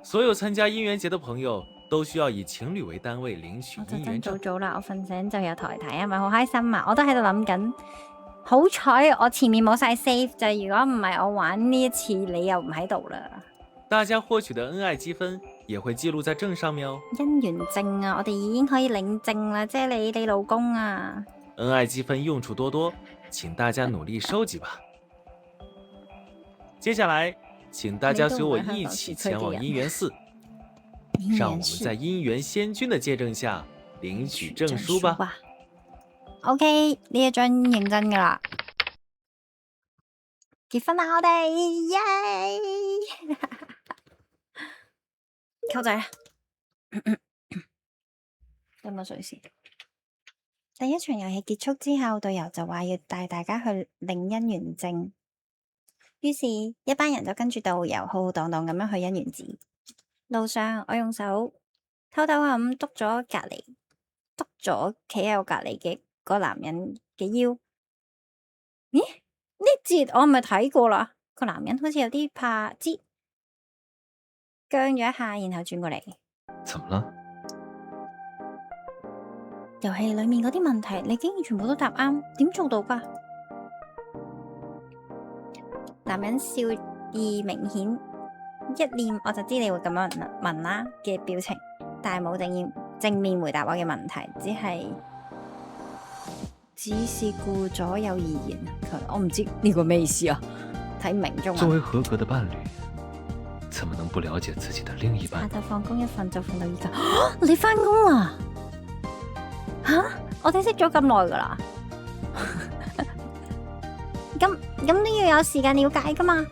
所有參加姻緣節的朋友都需要以情侶為單位領取
我就真
姻緣證。
早啦，我瞓醒就有台睇，係咪好開心啊？我都喺度諗緊，好彩我前面冇晒 save，就係如果唔係我玩呢一次，你又唔喺度啦。
大家獲取的恩愛積分也會記錄在證上面哦。
姻緣證啊，我哋已經可以領證啦，即係你老公啊。
恩愛積分用處多多，請大家努力收集吧。接下來，請大家隨我一起前往姻緣寺，讓我們在姻緣仙君的見證下領取證書吧。
OK， 呢一張認真噶啦，結婚啦我哋，耶！溝仔，飲冇水先。第一場遊戲結束之後，隊友就話要帶大家去領姻緣證，於是，一班人就跟住導遊浩浩蕩蕩咁樣去姻緣寺。路上，我用手偷偷咁督咗企喺我隔籬嘅個男人嘅腰。咦？呢節我咪睇過啦，個男人好似有啲怕知。僵咗一下，然後轉過嚟。
怎麼了？
遊戲裏面嗰啲問題，你竟然全部都答啱，點做到㗎？男人笑意明顯，一念我就知你會咁樣問啦嘅表情，但係冇正面回答我嘅問題，只是顧左右而言。我唔知呢個咩意思啊？睇唔明中文。
作為合格的伴侶，怎麼能不了解自己的另一半？
下晝放工一瞓就瞓到而家。你返工啦？吓？我哋識咗咁耐㗎啦。咁都要有時間了解㗎嘛？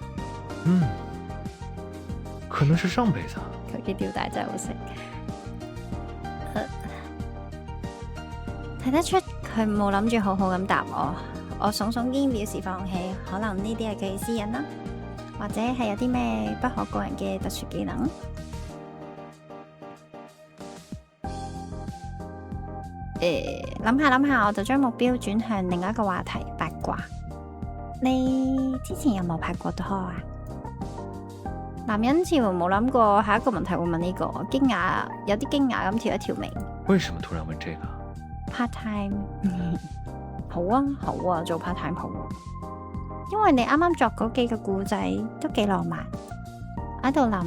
可能是上輩子。
佢嘅吊帶真係好食。睇得出佢冇諗住好好咁答我。我聳聳肩表示放棄，可能呢啲係佢嘅私隱啦，或者係有啲咩不可告人嘅特殊技能。諗下，我就將目標轉向另外一個話題——八卦。你之前有冇拍過拖啊？男人似乎冇諗過下一個問題會問呢個，有啲驚訝咁挑一挑眉。
為什麼突然問這個
？Part time，好啊，做 part time 好啊。因為你啱啱作嗰幾個故仔都幾浪漫，我喺度諗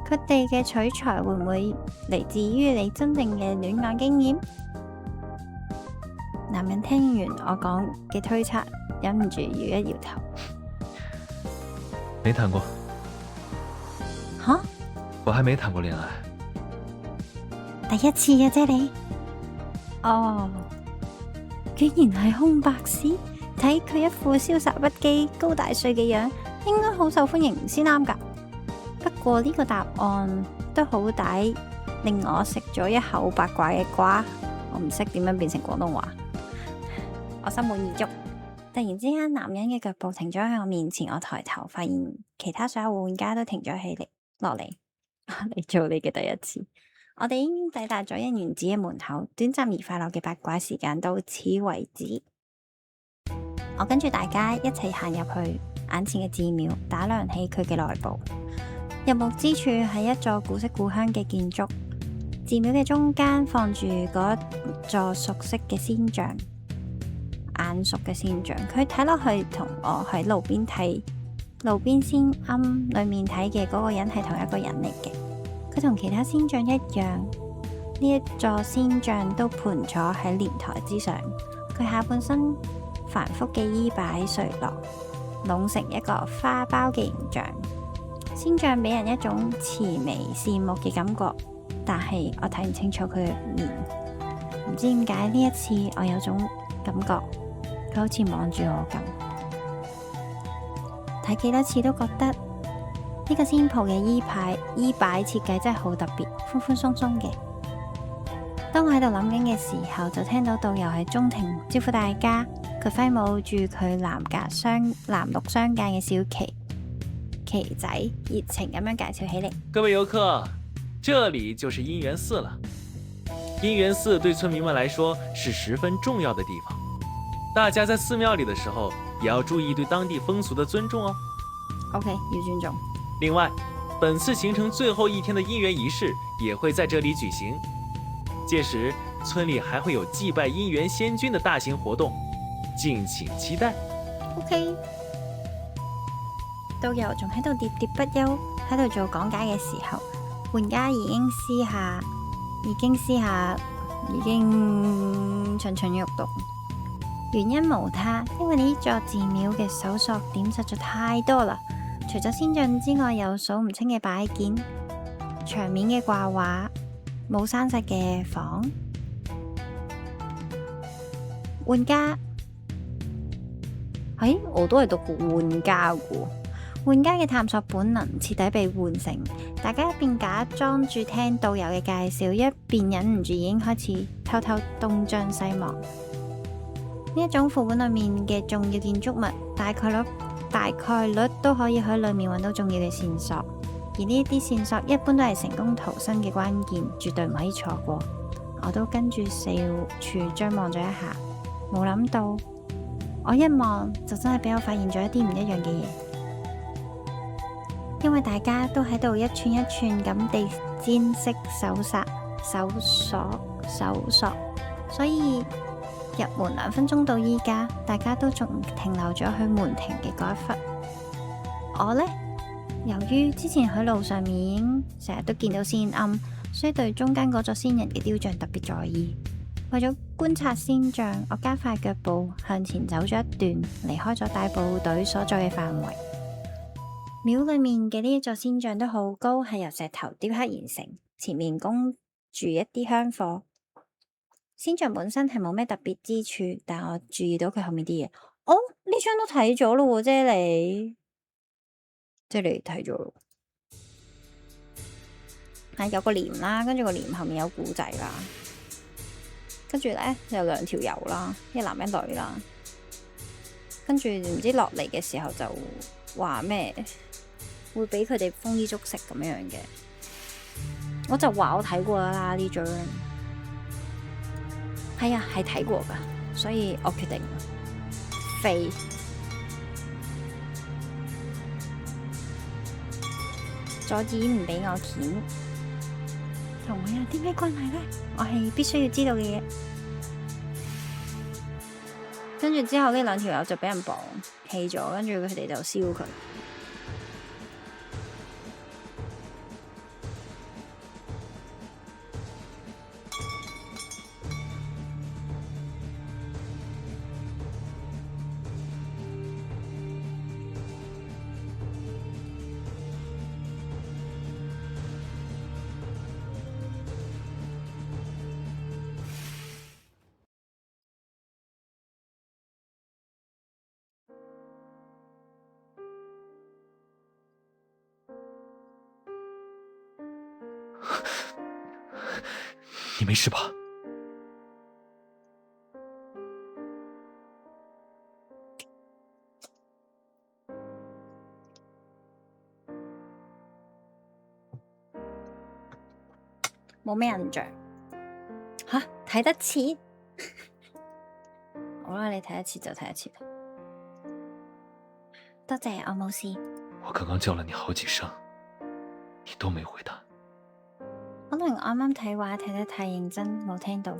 佢哋嘅取材會唔會嚟自於你真正嘅戀愛經驗？男人聽完我講嘅推測，忍唔住搖一搖頭。
沒談過。
吓？
我還沒談過戀愛。
第一次嘅啫你。哦，居然係空白師，睇佢一副瀟灑不羈、高大帥嘅樣，應該好受歡迎先啱㗎。不過呢個答案都好抵，令我食咗一口八卦嘅瓜。我唔識點樣變成廣東話。我心滿意足。突然之間，男人嘅腳步停咗喺我面前，我抬頭發現其他所有玩家都停咗起嚟落嚟。嚟做你嘅第一次。我哋已經抵達咗姻緣寺嘅門口，短暫而快樂嘅八卦時間到此為止。我跟住大家一齊行入去眼前嘅寺廟，打量起佢嘅內部。入目之處係一座古色古香嘅建築，寺廟嘅中間放住嗰座熟悉嘅仙像，眼熟嘅仙像。佢睇落去同我喺路邊仙龕裏面睇嘅嗰個人係同一個人嚟嘅。佢同其他仙像一樣，呢一座仙像都盤坐喺蓮台之上。佢下半身繁複嘅衣擺垂落，攏成一個花苞嘅形象。仙像俾人一種慈眉善目嘅感覺，但係我睇唔清楚佢嘅面。唔知點解呢一次我有種感覺，佢好似望住我咁。睇幾多次都覺得呢個仙鋪嘅衣擺設計真係好特別，寬寬鬆鬆嘅。當我喺度諗緊嘅時候，就聽到導遊喺中庭招呼大家，佢揮舞住佢藍綠相間嘅小旗仔，熱情咁樣介紹起嚟。
各位遊客，這裡就是姻緣寺了。姻緣寺對村民們來說是十分重要的地方，大家在寺廟裡的時候，也要注意對當地風俗的尊重哦。
OK， 要尊重。
另外，本次行程最後一天的姻緣儀式也會在這裡舉行，屆時村裡還會有祭拜姻緣仙君的大型活動，敬請期待。
OK， 導遊仲喺度喋喋不休喺度做講解嘅時候，玩家已經蠢蠢欲動。原因無他，因為呢座寺廟嘅搜索點實在太多啦。除咗仙像之外，有數唔清嘅擺件、牆面嘅掛畫、冇山石嘅房。玩家，我都係讀玩家嘅。玩家嘅探索本能徹底被喚醒，大家一邊假裝住聽導遊嘅介紹，一邊忍唔住已經開始偷偷東張西望。呢一種副本裏面嘅重要建築物，大概率都可以喺裏面揾到重要嘅線索，而呢啲線索一般都係成功逃生嘅關鍵，絕對唔可以錯過。我都跟住四處張望咗一下，冇諗到我一望就真係俾我發現咗一啲唔一樣嘅嘢。因為大家都喺度一寸一寸咁地氈式搜索，所以入門2分鐘到依家，大家都仲停留咗去門庭嘅嗰一忽。我呢，由於之前喺路上面成日都見到仙龕，所以對中間嗰座仙人嘅雕像特別在意。為咗觀察仙像，我加快腳步向前走咗一段，離開咗大部隊所在嘅範圍。廟裏面嘅呢一座仙像都好高，係由石頭雕刻而成，前面供住一啲香火。仙像本身係冇咩特別之處，但我注意到佢後面啲嘢。哦，呢張都睇咗咯，啫你睇咗咯。係有個簾啦，跟住個簾後面有古仔啦，跟住咧有2條友啦，一男一女啦，跟住唔知落嚟嘅時候就話咩會俾佢哋豐衣足食咁樣嘅，我就話我睇過啦呢張，係啊係睇過噶，所以我決定飛。阻止唔俾我鉗，同我有啲咩關係呢？我係必須要知道嘅嘢。跟住之後呢2條友就俾人綁起咗，跟住佢哋就燒佢。
你没事吧？
冇咩印象吓，睇得切。好啦，你睇一次就睇一次。多謝，我冇事。
我刚刚叫了你好几声，你都没回答。
可能啱啱睇畫睇得太認真，冇聽到。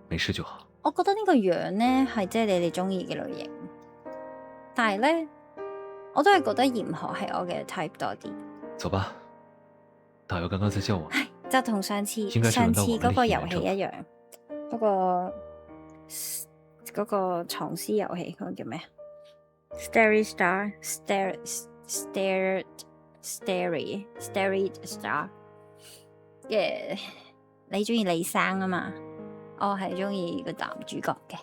没事就好。
我覺得呢個樣呢係即係你哋中意嘅類型，但係呢，我都係覺得嚴河係我嘅 type 多啲。
走吧，導遊剛剛在叫我。
就同上次嗰個遊戲一樣，嗰個藏屍遊戲嗰個叫咩？Starry Star 嘅，你中意李生啊嘛？我係中意個男主角嘅。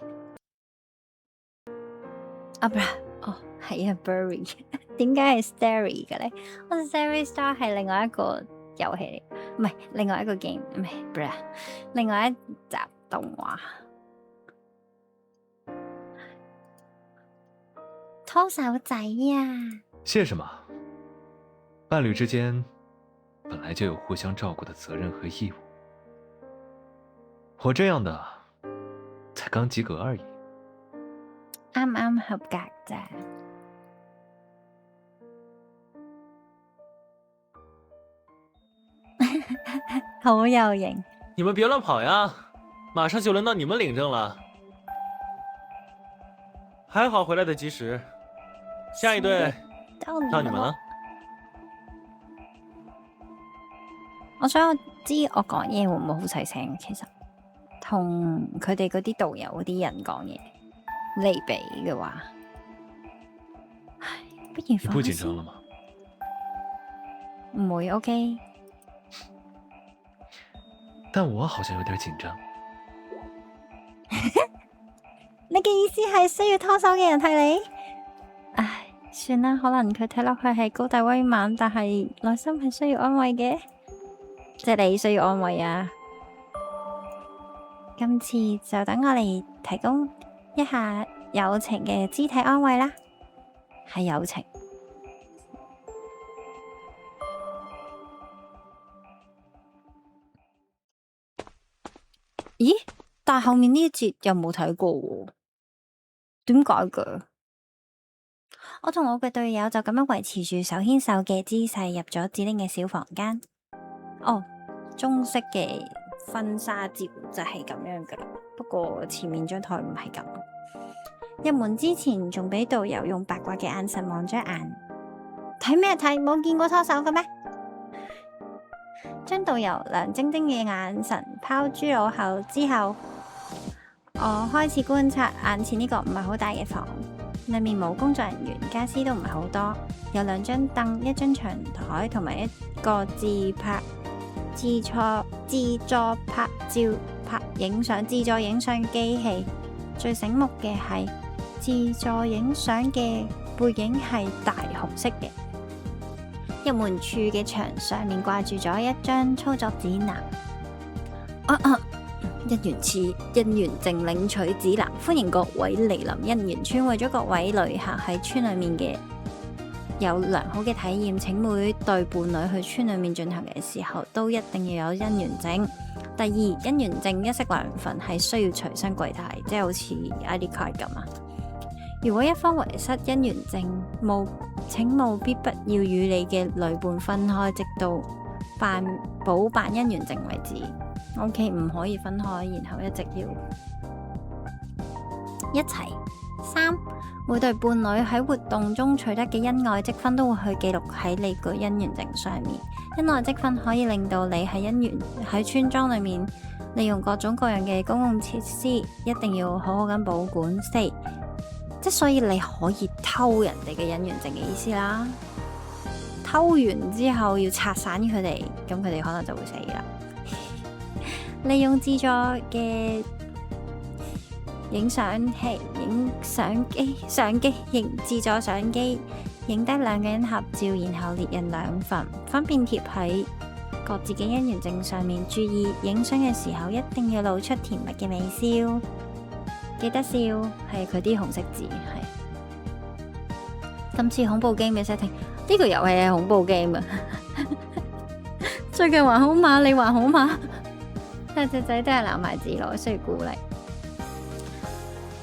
哦，係啊 ，Burry， 點解係 Starry 嘅咧？我 Starry Star 係另外一個遊戲嚟，唔係另外一個 game， 唔係，另外一集動畫。拖手仔呀！
謝什麼？伴侶之間本來就有互相照顧的責任和義務。我這樣的才剛及格而已，
啱啱合格咋。好有型！
你們別亂跑呀，馬上就輪到你們領證了。還好回來得及時，下一隊到你們了。
我想知我講嘢會唔會好細聲？其實同佢哋嗰啲導遊嗰啲人講嘢嚟比嘅話，唉，不如放
你不緊張了嗎？
唔會 OK。
但我好像有點緊張。
你嘅意思係需要拖手嘅人係你？唉，算啦，可能佢睇落去係高大威猛，但係內心係需要安慰嘅，即係你需要安慰啊！今次就等我嚟提供一下友情嘅肢體安慰啦，係友情。咦？但係後面呢一節又冇睇過喎，點解嘅？我同我嘅隊友就咁樣維持住手牽手嘅姿勢入咗指令嘅小房間。哦，中式嘅婚紗照就係咁樣噶啦，不過前面張台唔係咁。入門之前仲俾導遊用八卦嘅眼神望咗眼，睇咩睇？冇見過拖手嘅咩？將導遊亮晶晶嘅眼神拋諸腦後之後，我開始觀察眼前呢個唔係好大嘅房，裏面冇工作人員，家私都唔係好多，有兩張凳、一張長台同埋一個自助拍照拍影相自助影相機器。最醒目嘅係自助影相嘅背景係大紅色嘅。入門處嘅牆上面掛住咗一張操作指南。姻緣冊、姻緣證領取指南，歡迎各位蒞臨姻緣村，為咗各位旅客喺村裏面嘅有良好嘅體驗，請每對伴侶去村裏面進行嘅時候，都一定要有姻緣證。第二，姻緣證一式兩份，係需要隨身攜帶，即係好似 ID card 咁啊。如果一方遺失姻緣證，請務必不要與你嘅旅伴分開，直到補辦姻緣證為止。OK， 唔可以分開，然後一直要一齊。3，每對伴侶喺活動中取得嘅恩愛積分都會去記錄喺你個姻緣證上面。恩愛積分可以令到你喺村莊裏面利用各種各樣嘅公共設施，一定要好好咁保管。4，即所以你可以偷人哋嘅姻緣證嘅意思啦。偷完之後要拆散佢哋，咁佢哋可能就會死啦。利用自助嘅相機自助相機影低兩個人合照，然後列印兩份，分別貼喺各自嘅姻緣證上面。注意影相嘅時候一定要露出甜蜜嘅微笑，記得笑，係佢啲紅色字。係今次恐怖 game 嘅 setting， 呢個遊戲係恐怖 game 啊！最近還好嗎？你還好嗎？但隻仔都係男孩子咯，需要鼓勵。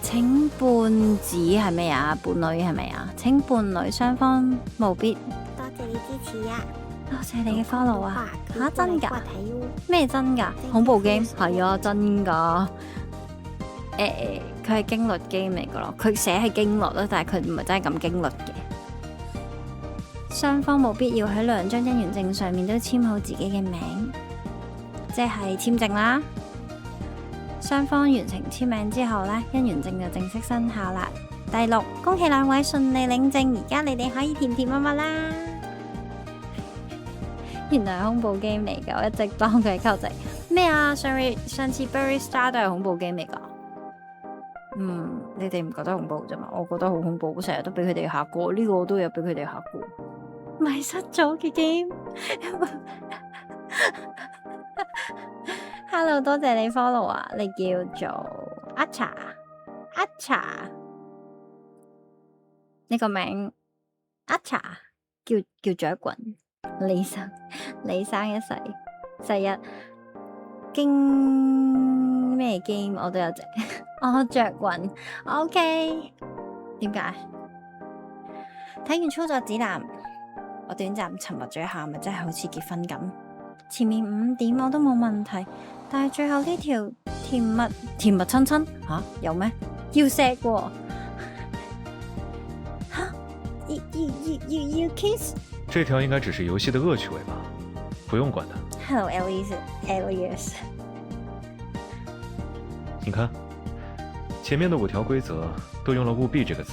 請伴子係咩啊？伴侶係咪啊？請伴侶雙方務必
多謝你支持啊！
多謝你嘅 follow 啊！吓，真㗎？咩真㗎？恐怖 game 係啊，真㗎。佢係驚慄 game 嚟㗎咯，佢寫係驚慄咯，但係佢唔係真係咁驚慄嘅。雙方務必要喺兩張姻緣證上面都簽好自己嘅名，即係簽證啦。雙方完成簽名之後呢，姻緣證就正式生效啦。第6，恭喜兩位順利領證，而家你哋可以甜甜蜜蜜啦。原來係恐怖 game 嚟㗎，我一直當佢係溝仔。咩啊？上次 Berry Star 都係恐怖 game 嚟㗎。你哋唔覺得恐怖啫嘛？我覺得好恐怖，成日都俾佢哋嚇過。呢個我都有俾佢哋嚇過。迷失咗嘅 game。Hello， 多謝你 follow 啊！你叫做阿茶，呢個名阿茶叫雀棍。你生一世，世一經咩 game 我都有隻。雀棍 OK。點解？睇完操作指南，我短暫沉默咗一下，咪真係好似結婚咁。前面5點我都冇問題，但係最後呢條甜蜜親親有咩？要錫喎要 kiss？
這條應該只是遊戲的惡趣味吧，不用管它。
Hello Elias。
你看，前面的5條規則都用了務必這個詞，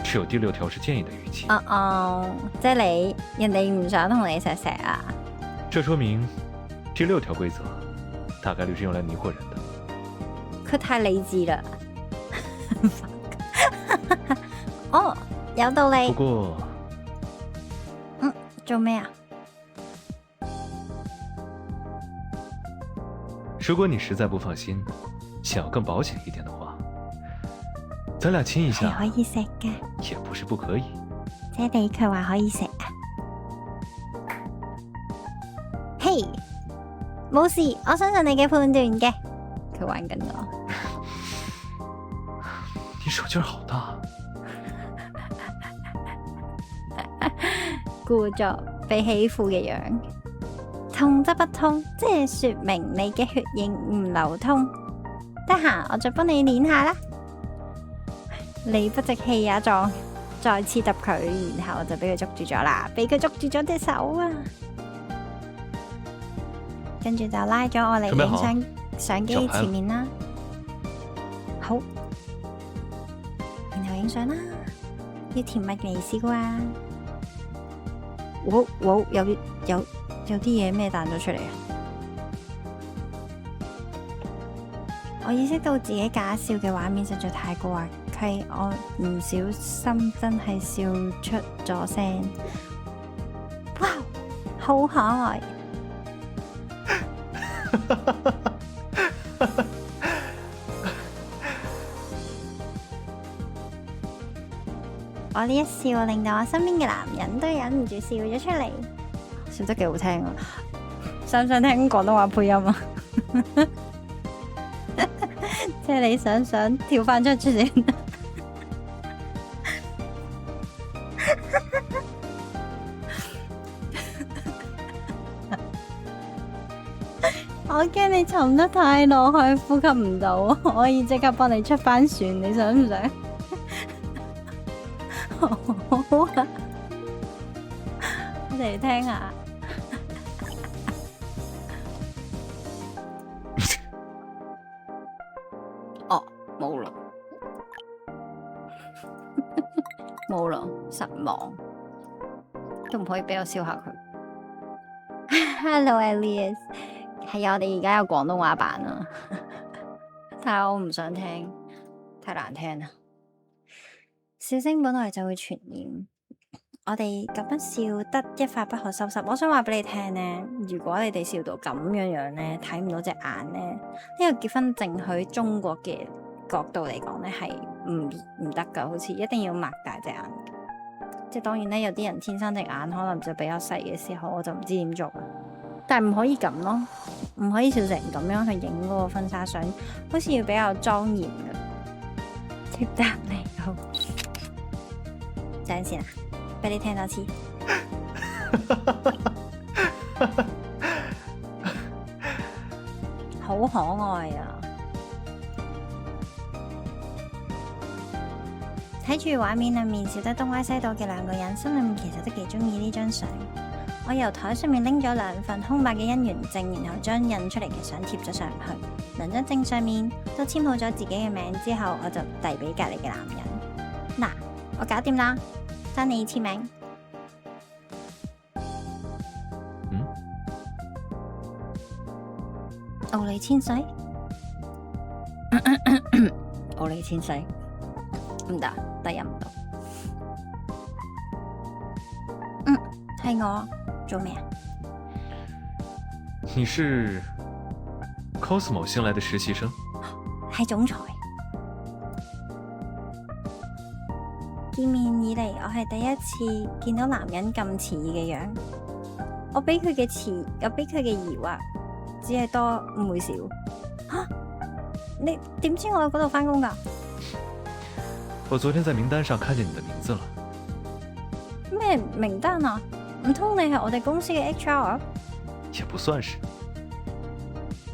只有第6條是建議的語氣。即係人哋唔想同你錫啊？這說明第6條規則大概率是用來迷惑人的。
佢太理智啦。有道理。
不過，
做咩啊？
如果你實在不放心，想要更保險一點的話，咱倆親一下，
係可以錫㗎，
也不是不可以。
姐哋佢話可以錫啊。嘿，冇事，我相信你嘅判斷嘅。佢玩緊我。
你手勁好大。
故作被欺負嘅樣，痛則不痛，即係說明你嘅血液唔流通。得閒我再幫你練下啦。你不值氣也壯，再次揼佢，然後就俾佢捉住咗啦，俾佢捉住咗隻手啊！跟住就拉咗我嚟影相機前面啦。好，然後影相啦，要甜蜜微笑啊！哇，有啲嘢咩彈咗出嚟啊！我意識到自己假笑嘅畫面實在太過滑稽，我唔小心真係笑出咗聲。哇，好可愛！我呢一笑令到我身邊嘅男人都忍唔住笑咗出嚟，笑得幾好聽啊！想唔想聽廣東話配音啊？即係你想跳翻出去先。我驚你沉得太落去，呼吸唔到，我可以即刻幫你出翻船，你想唔想？好啊，我哋嚟聽下。哦，冇啦，冇啦，失望，都唔可以俾我笑下佢。Hello Alias， 係我哋而家有廣東話版啊，但係我唔想聽，太難聽啦。笑聲本來就會傳染，我哋咁樣笑得一發不可收拾。我想話俾你聽呢，如果你哋笑到咁樣呢，睇唔到隻眼呢，呢個結婚證喺中國嘅角度嚟講呢，係唔得噶，好似一定要擘大隻眼。即係當然呢，有啲人天生隻眼可能就比較細嘅時候，我就唔知點做啦。但係唔可以咁咯，唔可以笑成咁樣去影嗰個婚紗相，好似要比較莊嚴嘅。貼答你好。等陣先啊，俾你聽多次。好可愛啊！睇住畫面裏面笑得東歪西倒嘅兩個人，心裏面其實都幾中意呢張相。我由台上面拎咗兩份空白嘅姻緣證，然後將印出嚟嘅相貼咗上去。兩張證上面都簽好咗自己嘅名之後，我就遞俾隔籬嘅男人。嗱，我搞掂啦，爭你簽名。奧利千世，奧利千世，唔得，得入唔到。係我做咩啊？
你是 Cosmo 新來的實習生？
係總裁。見面以嚟，我係第一次見到男人咁遲疑嘅樣。我俾佢嘅遲，又俾佢嘅疑惑，只係多唔會少。吓，你點知我喺嗰度返工㗎？
我昨天在名單上看見你的名字了。
咩名單啊？唔通你係我哋公司嘅 HR？
也不算是。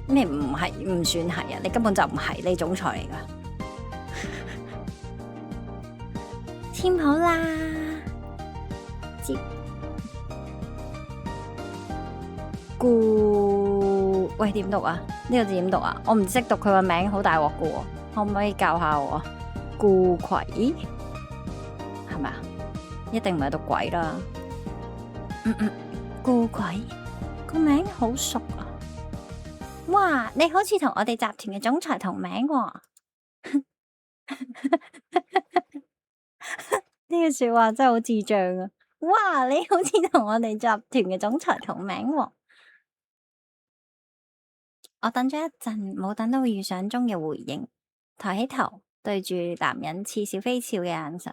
咩唔係？唔算係啊！你根本就唔係，你總裁嚟㗎。簽好啦，接顧喂點讀啊？呢個字點讀啊？我唔識讀佢個名，好大鑊㗎喎，可唔可以教下我啊？顧葵係咪啊？一定唔係讀鬼啦。顧葵個名好熟啊！哇，你好似同我哋集團嘅總裁同名喎。呢句說話真係好智障啊！哇，你好似同我哋集團嘅總裁同名喎。我等咗一陣，冇等到預想中嘅回應，抬起頭對住男人似笑非笑嘅眼神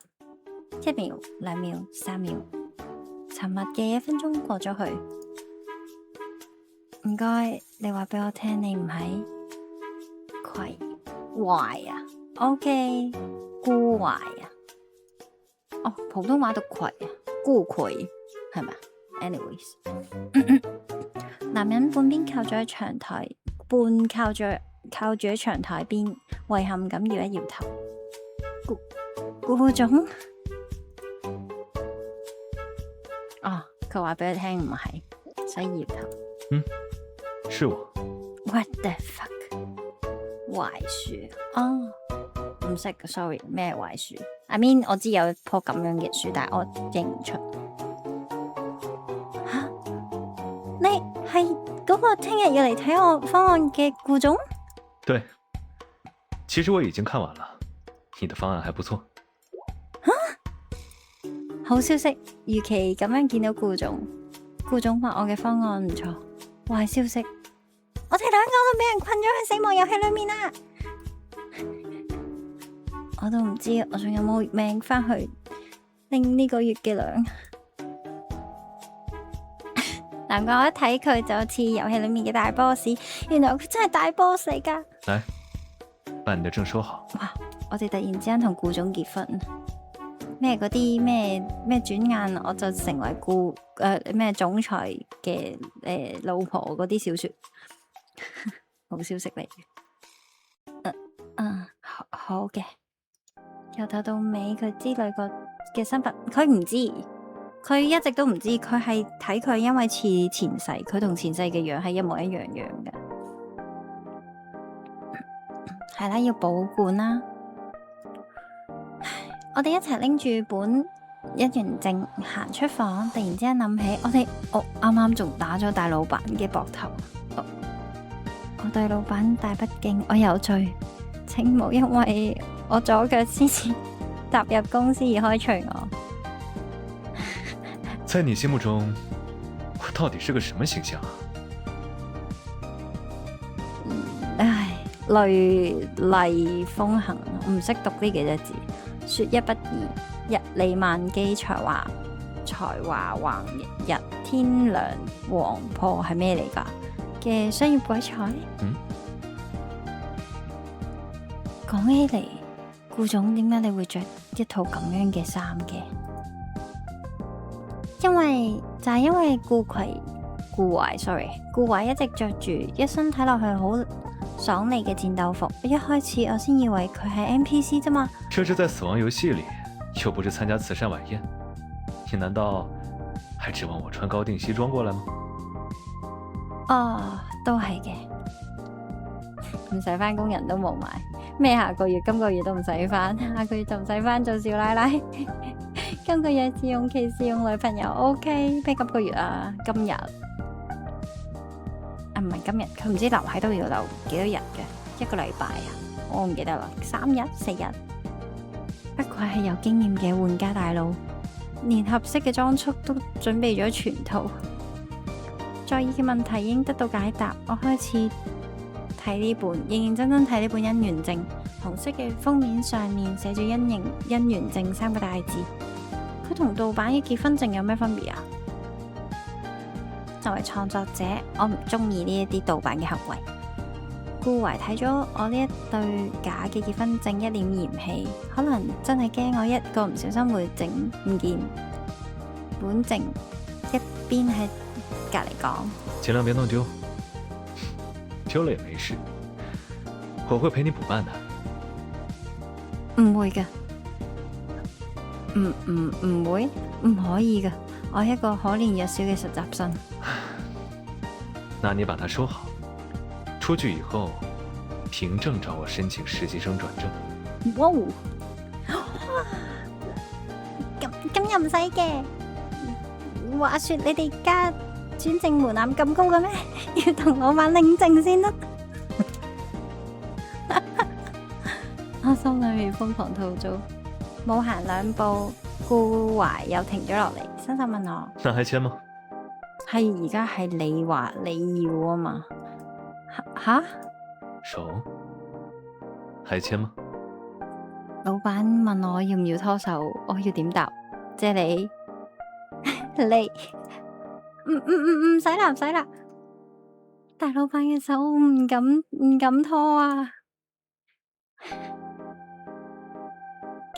，1秒、2秒、3秒，沉默嘅1分鐘過咗去。唔該，你話俾我聽，你唔喺愧懷啊，OK，顧懷啊，哦，普通話讀愧啊，顧愧係咪？anyways，男人半邊靠咗喺長台，半靠住喺長台邊，遺憾咁搖一搖頭。顧總，哦，佢話俾佢聽唔係，所以搖頭。
是我。
What the fuck？ 槐樹哦，唔識，sorry， 咩槐樹？I mean 我知有一棵咁樣嘅樹，但係我認唔出。吓，你係嗰個聽日要嚟睇我方案嘅顧總？
對，其實我已經看完了，你的方案還不錯。
好消息，預期咁樣見到顧總，顧總話我嘅方案唔錯。壞消息，我哋兩個都俾人困咗喺死亡遊戲裏面啦！我都唔知我仲有冇命翻去拎呢個月嘅糧。難怪我一睇佢就似遊戲裏面嘅大 boss， 原來佢真係大 boss 嚟噶。
來，把你的證收好。
哇！我哋突然之間同顧總結婚，咩嗰啲咩轉眼我就成為咩總裁嘅老婆嗰啲小說，好消息嚟嘅。好嘅，由頭到尾佢知女個嘅身份，佢唔知，佢一直都唔知，佢係睇佢因為似前世，佢同前世嘅樣係一模一樣嘅。係啦，要保管啦。我哋一齊拎住本一元證行出房，突然之間諗起我啱啱仲打咗大老闆嘅膊頭，我對老闆大不敬，我有罪，請勿因為我左腳先至踏入公司而開除我。
在你心目中，我到底是個什麼形象啊？
唉，雷厲風行，我唔識讀呢幾隻字。說一不二，日理萬機，才華橫日天良黃破係咩嚟㗎？嘅商業鬼才。講起嚟，顧總點解你會着一套咁樣嘅衫嘅？因為顧懷一直着住一身睇落去好爽利嘅戰鬥服，一開始我先以為佢係 NPC 啫嘛。
這是在死亡遊戲裏，又不是參加慈善晚宴，你難道還指望我穿高定西裝過來嗎？
哦，都係嘅，唔使返工人都冇埋，咩下個月今個月都唔使返，下個月就唔使返做少奶奶，今個月試用期試用女朋友 OK，咩今個月啊？今日。唔係今日，佢唔知留喺度要留幾多日嘅，一個禮拜啊，我唔記得啦，3日4日。不愧係有經驗嘅玩家大佬，連合適嘅裝束都準備咗全套。在意嘅問題已經得到解答，我開始睇呢本，認認真真睇呢本姻緣證。紅色嘅封面上面寫住姻緣證3個大字，佢同盜版嘅結婚證有咩分別啊？作為創作者，我唔中意呢一啲盜版嘅行為。顧懷睇咗我呢一對假嘅結婚證，一臉嫌棄，可能真係驚我一個唔小心會整唔見本證，一邊喺隔籬講：
盡量別弄丟，丟了也沒事，我會陪你補辦的。
唔會噶，唔會，唔可以噶。我係一個可憐弱小嘅實習生。
那你把它收好，出去以後，憑證找我申請實習生轉正。
哇！咁又唔使嘅。話說你哋家轉正門檻咁高嘅咩？要同老闆領證先得。我心裏面瘋狂吐槽，冇行兩步，顧懷又停咗落嚟，伸手問我：
那還簽嗎？
係而家係你話你要啊嘛？吓？
手還簽嗎？
老闆問我要唔要拖手，我要點答？謝你，你唔使啦，唔使啦。大老闆嘅手唔敢拖啊！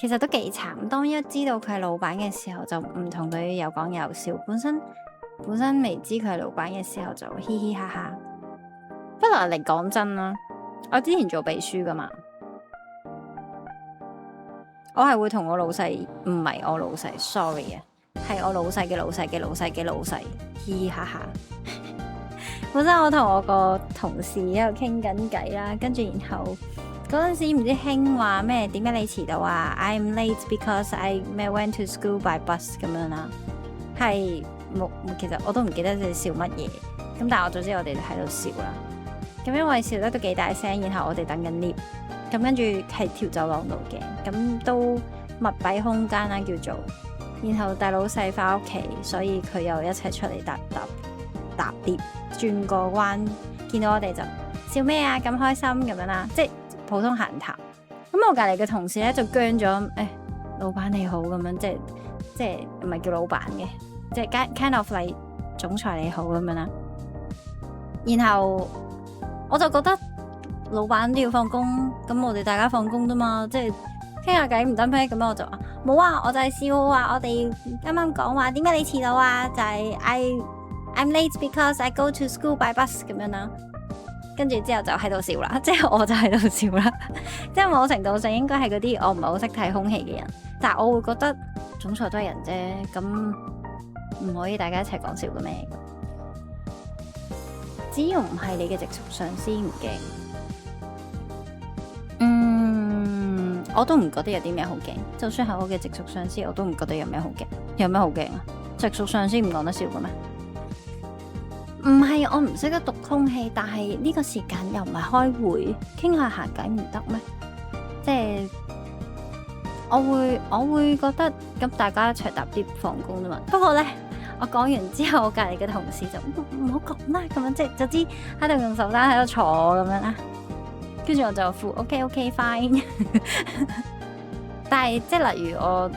其實都幾慘。當一知道佢係老闆嘅時候，就唔同佢有講有笑。本身未知佢係老闆嘅時候，就嘻嘻哈哈。不過嚟講真啦，我之前做秘書噶嘛，我係會同我老細，唔係我老細 ，sorry 啊，係我老細嘅老細嘅老細嘅老細，嘻嘻哈哈。本身我同我個同事喺度傾緊偈啦，跟住然後嗰陣時唔知興話咩？點解你遲到啊？I'm late because I went to school by bus 咁樣啦。係冇，其實我都唔記得你笑乜嘢。咁但係我早知我哋喺度笑啦。咁因為笑得都幾大聲，然後我哋等緊 lift，咁跟住係條走廊度嘅，咁都密閉空間啦叫做。然後大老細翻屋企，所以佢又一齊出嚟搭 lift。轉個彎，見到我哋就笑咩啊？咁開心咁樣啦，即係普通閒談。咁我隔籬嘅同事咧就僵咗，老闆你好咁樣，即係唔係叫老闆嘅，即係 kind of like 總裁你好咁樣啦。然後我就覺得老闆都要放工，咁我哋大家放工啫嘛，即係傾下偈唔得咩？咁我就話冇啊，我就係笑話我哋啱啱講話，點解你遲到啊？就係I'm late because I go to school by bus 咁樣啦，跟住之後就喺度笑啦，即係我就喺度笑啦，即係某程度上應該係嗰啲我唔係好識睇空氣嘅人，但係我會覺得總裁都係人啫，咁唔可以大家一齊講笑嘅咩？只要唔係你嘅直屬上司唔驚，我都唔覺得有啲咩好驚，就算係我嘅直屬上司，我都唔覺得有咩好驚，有咩好驚啊？直屬上司唔講得笑嘅咩？唔係我唔識得讀空氣，但係呢個時間又唔係開會，傾下閒偈唔得咩？即係我會覺得咁大家一齊搭 lift 放工啫嘛。不過咧，我講完之後，我隔籬嘅同事就唔好講啦，咁樣即係就知喺度用手單喺度坐咁樣啦。跟住我就附 OK fine。但係即係例如我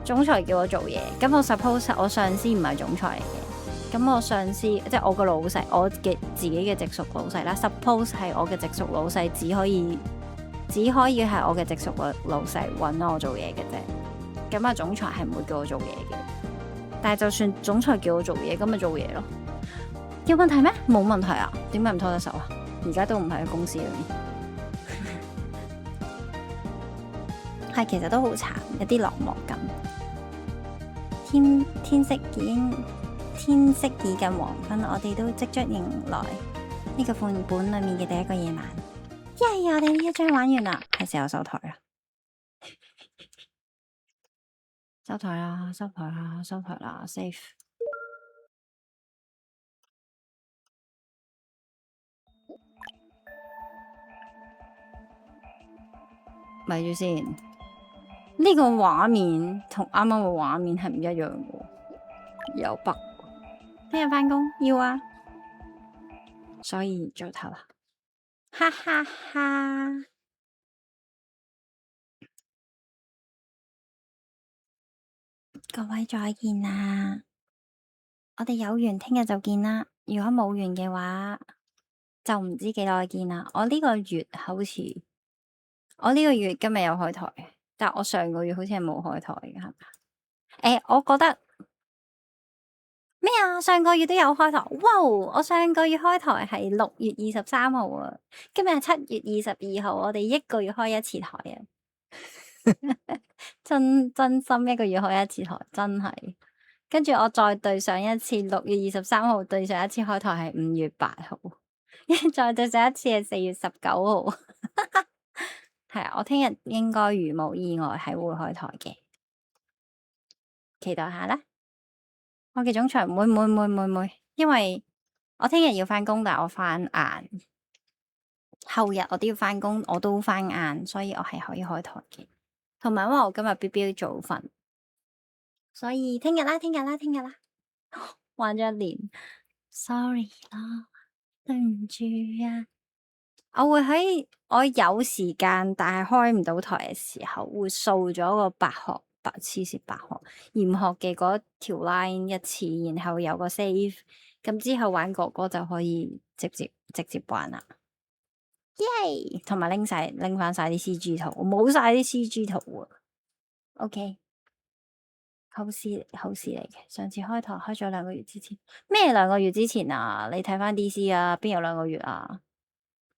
總裁叫我做嘢，咁我 suppose 我上司唔係總裁嚟嘅。咁我上司即係我個老細，我嘅自己嘅直屬老細啦。Suppose 係我嘅直屬老細，只可以係我嘅直屬老細揾我做嘢嘅啫。咁啊，總裁係唔會叫我做嘢嘅。但係就算總裁叫我做嘢，咁咪做嘢咯。有問題咩？冇問題啊。點解唔拖得手啊？而家都唔喺公司裏面。係其實都好慘，有啲落寞感。天色已近黃昏，我哋都即將迎來呢個副本裏面嘅第一個夜晚。耶！我哋呢一張玩完啦，係時候收台啦！收台啦！收台啦！收台啦 ！Safe。咪住先，呢個畫面同啱啱個畫面係唔一樣嘅，有北。聽日返工要啊，所以早唞啦，哈哈哈！各位再見啦，我哋有緣聽日就見啦，如果冇緣嘅話，就唔知幾耐見啦。我呢個月今日有開台，但我上個月好似係冇開台嘅，係嘛？我覺得。咩啊？上個月都有開台，哇！我上個月開台係6月23號啊，今日係7月22號，我哋一個月開一次台啊！真心一個月開一次台，真係。跟住我再對上一次6月23號，對上一次開台係5月8號，再對上一次係4月19號。係啊，我聽日應該如無意外係會開台嘅，期待下啦。我嘅總裁唔會，因為我聽日要返工，但係我返晏，後日我都要返工，我都返晏，所以我係可以開台嘅。同埋因為我今日標早瞓，所以聽日啦，玩咗1年，sorry 啦，對唔住啊。我會喺我有時間但係開唔到台嘅時候，會掃咗個白學嚴學嘅嗰條 line 一次，然後有個 save，咁之後玩哥哥就可以直接玩啦。耶！同埋拎翻晒啲 CG 圖，冇晒啲 CG 圖啊。OK，好事嚟嘅。上次開台開咗2個月之前，咩2個月之前啊？你睇翻 DC 啊，邊有2個月啊？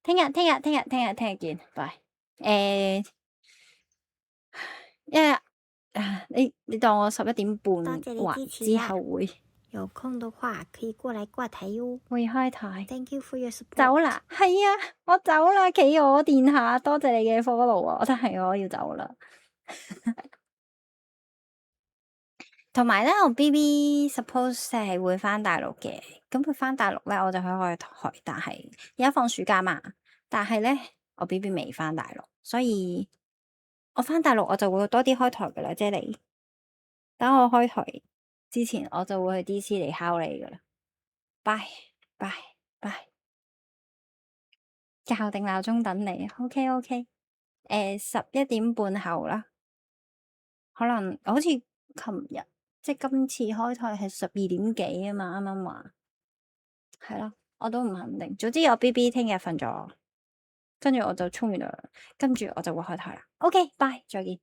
聽日見，拜。你當我11點半還之後會
有空的話可以過來掛台喲。
會開台。
Thank you for your support。
走啦，係啊，我走啦，企鵝殿下，多謝你嘅 follow 啊，我真係我要走啦。同埋咧，我 BB suppose 係會翻大陸嘅，咁佢翻大陸咧，我就可以開台，但係而家放暑假嘛，但係咧我 BB 未翻大陸，所以我翻大陸我就會多啲開台噶啦，姐你等我開台之前，我就會去 DC 嚟敲你噶啦，拜拜拜，校定鬧鐘等你，OK， 11點半後啦，可能好似琴日。即係今次開台係12點幾啊嘛，啱啱話係咯，我都唔肯定。總之我 BB 聽日瞓咗，跟住我就沖完涼，跟住我就會開台啦。OK，bye，再見。